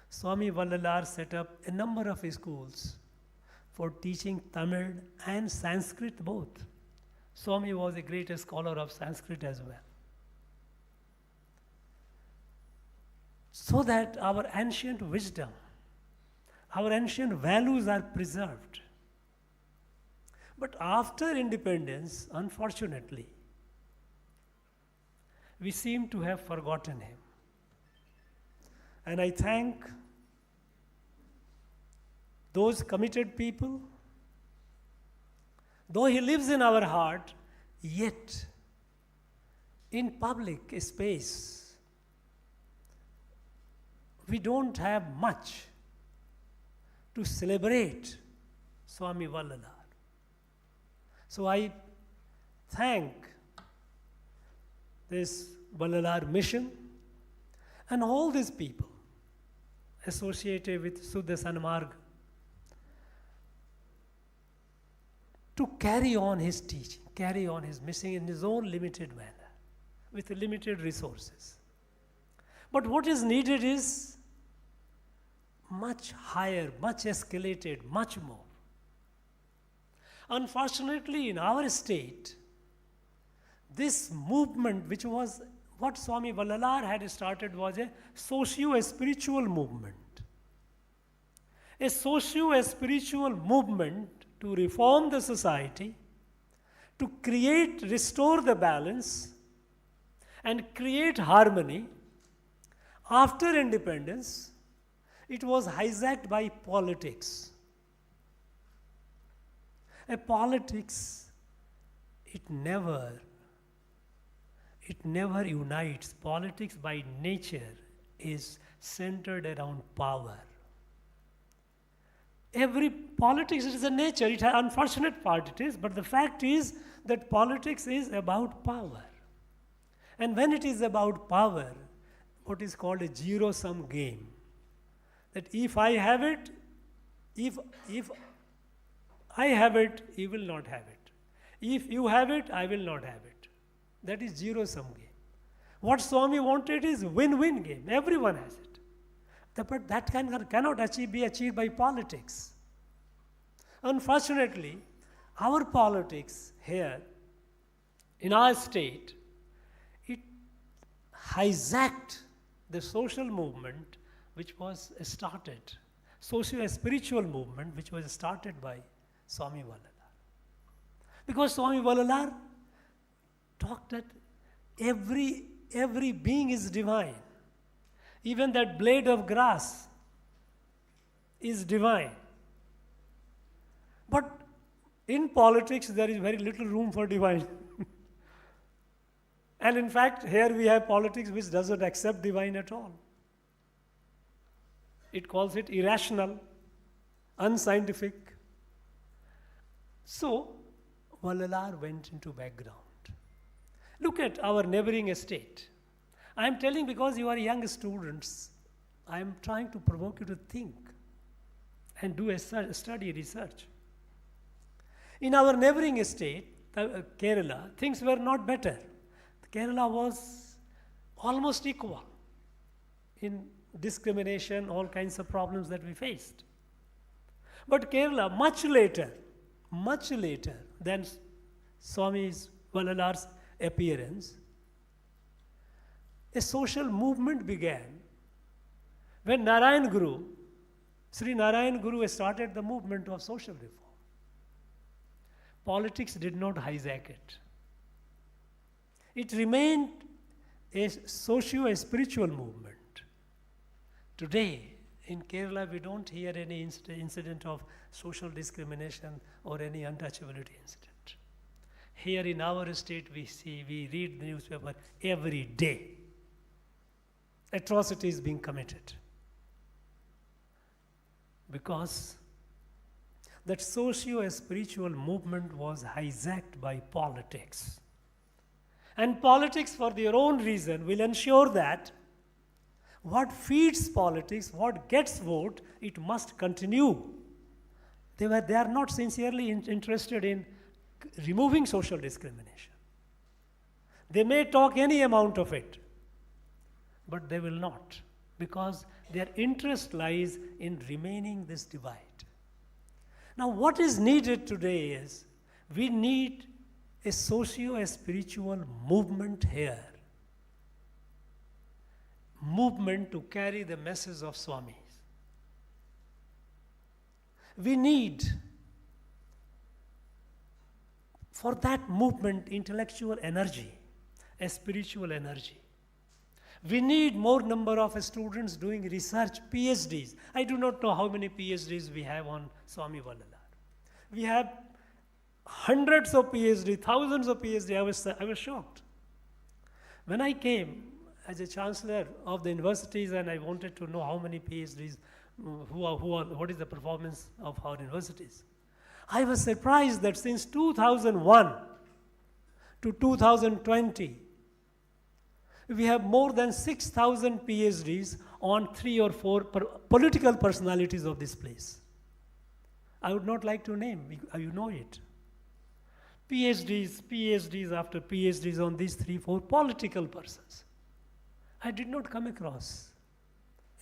Swami Vallalar set up a number of schools for teaching Tamil and Sanskrit both. Swami was a great scholar of Sanskrit as well. So that our ancient wisdom, our ancient values are preserved. But after independence, unfortunately, we seem to have forgotten him. And I thank those committed people. Though he lives in our heart, yet in public space, we don't have much to celebrate Swami Vallalar. So I thank this Vallalar mission and all these people associated with SUTHTHA SANMARGA to carry on his teaching, carry on his mission in his own limited manner, with limited resources. But what is needed is much higher, much escalated, much more. Unfortunately, in our state, this movement, which was what Swami Vallalar had started, was a socio-spiritual movement. A socio-spiritual movement to reform the society, to restore the balance, and create harmony. After independence, it was hijacked by politics. A politics, it never unites. Politics by nature is centered around power. Every politics is a nature. It has unfortunate part it is, but the fact is that politics is about power. And when it is about power, what is called a zero-sum game. That if I have it, if I have it, you will not have it. If you have it, I will not have it. That is zero-sum game. What Swami wanted is win-win game. Everyone has it. But that cannot be achieved by politics. Unfortunately, our politics here, in our state, it hijacked the social movement which was started, socio-spiritual movement which was started by Swami Vallalar. Because Swami Vallalar talked that every being is divine. Even that blade of grass is divine. But in politics, there is very little room for divine. And in fact, here we have politics which doesn't accept divine at all. It calls it irrational, unscientific. So, Vallalar went into background. Look at our neighboring state. I am telling because you are young students, I am trying to provoke you to think and do a study, research. In our neighboring state, Kerala, things were not better. Kerala was almost equal in discrimination, all kinds of problems that we faced. But Kerala, much later than Swami Vallalar's appearance, a social movement began When Narayan Guru, Sri Narayan Guru started the movement of social reform, politics did not hijack it. It remained a socio-spiritual movement. Today, in Kerala, we don't hear any incident of social discrimination or any untouchability incident. Here in our state, we read the newspaper every day. Atrocities being committed. Because that socio-spiritual movement was hijacked by politics. And politics, for their own reason, will ensure that what feeds politics, what gets vote, it must continue. They are not sincerely interested in removing social discrimination. They may talk any amount of it, but they will not, because their interest lies in remaining this divide. Now, what is needed today is, we need a socio-spiritual movement here. Movement to carry the message of Swamis. We need, for that movement, intellectual energy, a spiritual energy. We need more number of students doing research, PhDs. I do not know how many PhDs we have on Swami Vallalar. We have hundreds of PhD, thousands of PhD. I was shocked. When I came as a chancellor of the universities and I wanted to know how many PhDs, what is the performance of our universities, I was surprised that since 2001 to 2020, we have more than 6,000 PhDs on 3 or 4 political personalities of this place. I would not like to name, you know it. PhDs after PhDs on these 3-4 political persons. I did not come across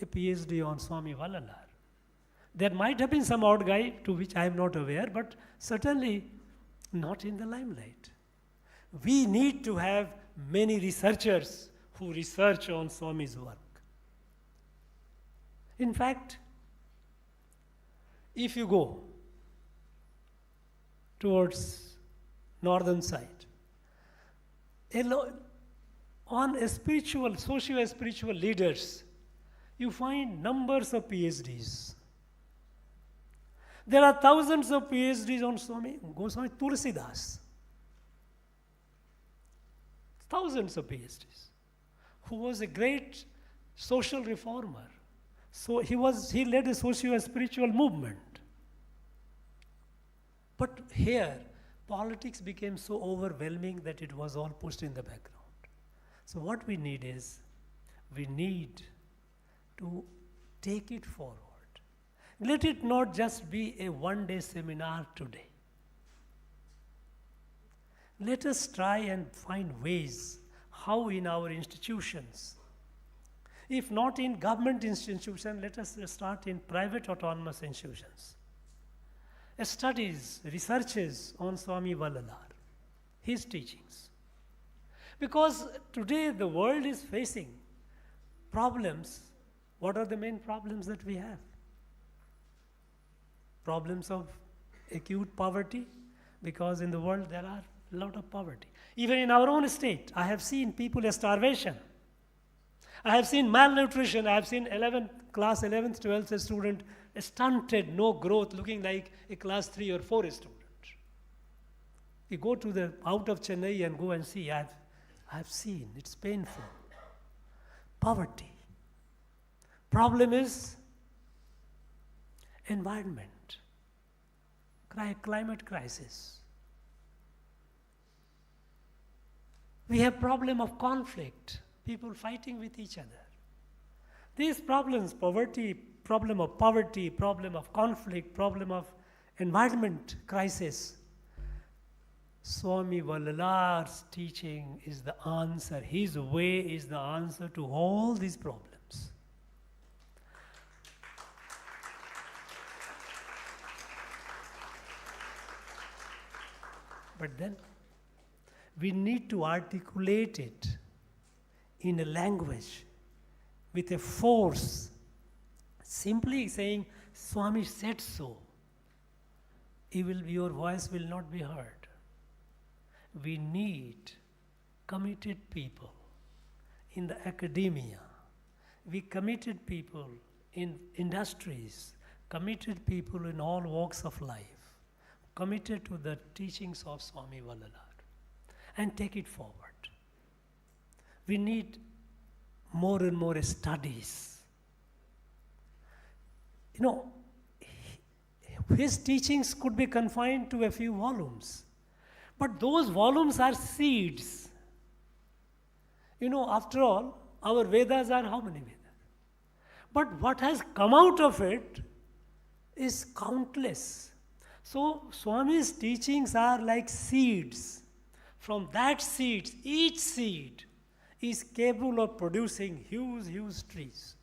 a PhD on Swami Vallalar. There might have been some odd guy to which I am not aware, but certainly not in the limelight. We need to have many researchers who research on Swami's work. In fact, if you go towards northern side, on a spiritual, socio-spiritual leaders, you find numbers of PhDs. There are thousands of PhDs on Swami Goswami Tulsidas. Thousands of PhDs, who was a great social reformer. So he led a socio-spiritual movement. But here, politics became so overwhelming that it was all pushed in the background. So what we need is, we need to take it forward. Let it not just be a one-day seminar today. Let us try and find ways how in our institutions, if not in government institutions, let us start in private autonomous institutions. Studies, researches on Swami Vallalar, his teachings. Because today the world is facing problems. What are the main problems that we have? Problems of acute poverty, because in the world there are a lot of poverty. Even in our own state, I have seen people starvation. I have seen malnutrition. I have seen 11th, 12th student stunted, no growth, looking like a class 3 or 4 student. You go to out of Chennai and go and see, I have seen, it's painful. Poverty. Problem is environment, climate crisis. We have problem of conflict, people fighting with each other. These problems, problem of poverty, problem of conflict, problem of environment crisis. Swami Vallalar's teaching is the answer. His way is the answer to all these problems. But then we need to articulate it in a language with a force simply saying, Swami said so, your voice will not be heard. We need committed people in the academia, we committed people in industries, committed people in all walks of life, committed to the teachings of Swami Vallalar, and take it forward. We need more and more studies. You know, his teachings could be confined to a few volumes, but those volumes are seeds. You know, after all, our Vedas are how many Vedas? But what has come out of it is countless. So, Swami's teachings are like seeds. From that seeds, each seed is capable of producing huge, huge trees.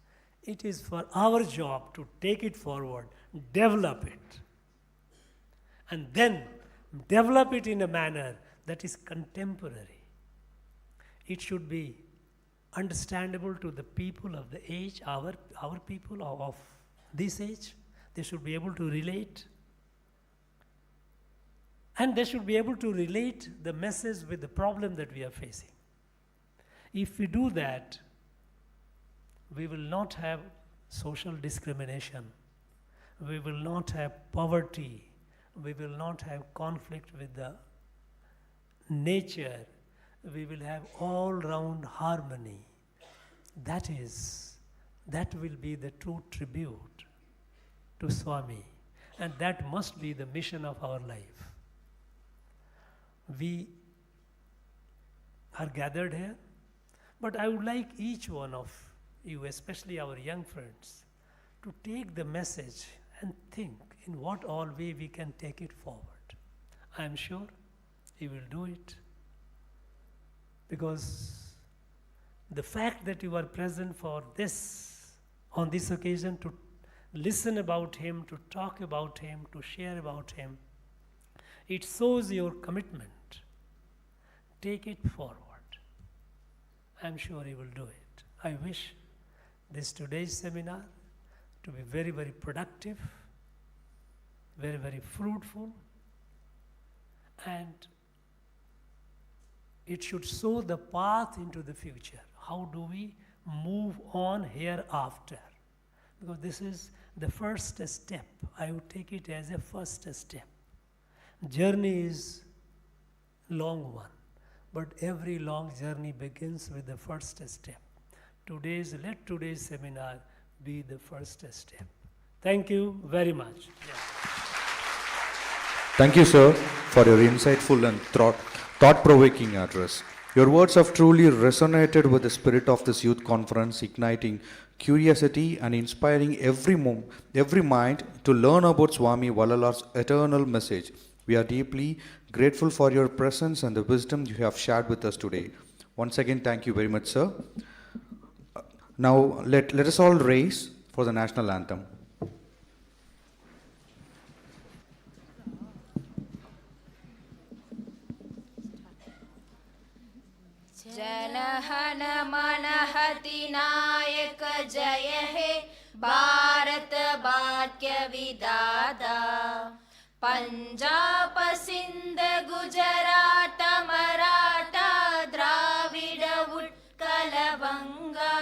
It is for our job to take it forward, develop it, and then develop it in a manner that is contemporary. It should be understandable to the people of the age, our people of this age. They should be able to relate. And they should be able to relate the message with the problem that we are facing. If we do that, we will not have social discrimination. We will not have poverty. We will not have conflict with the nature. We will have all-round harmony. That will be the true tribute to Swami. And that must be the mission of our life. We are gathered here, but I would like each one of you, especially our young friends, to take the message and think in what all way we can take it forward. I am sure he will do it, because the fact that you are present for this, on this occasion, to listen about him, to talk about him, to share about him, it shows your commitment. Take it forward. I am sure he will do it. I wish today's seminar to be very, very productive, very, very fruitful, and it should show the path into the future. How do we move on hereafter? Because this is the first step. I would take it as a first step. Journey is long one, but every long journey begins with the first step. Let today's seminar be the first step. Thank you very much. Thank you, sir, for your insightful and thought-provoking address. Your words have truly resonated with the spirit of this youth conference, igniting curiosity and inspiring every mind to learn about Swami Vallalar's eternal message. We are deeply grateful for your presence and the wisdom you have shared with us today. Once again, thank you very much, sir. Now, let us all raise for the national anthem. जनहन मनहति नायक जय हे भारत भाग्य विधाता पंजाब सिंध गुजरात मराठा द्राविड उत्कल बंगा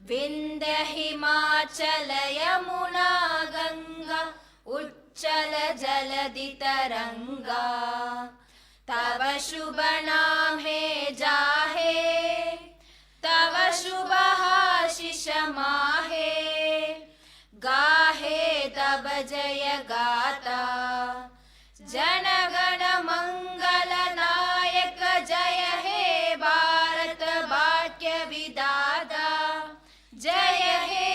विंध्य हिमाचल यमुना गंगा उच्चल जलधि तरंगा तव शुभ नाम है जाहे तव शुभ आशीष माहे गाहे तब जय गाता जन गण मंगल नायक जय हे भारत भाग्य विधाता जय हे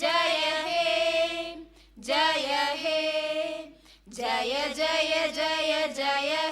जय हे जय हे जय जय जय जय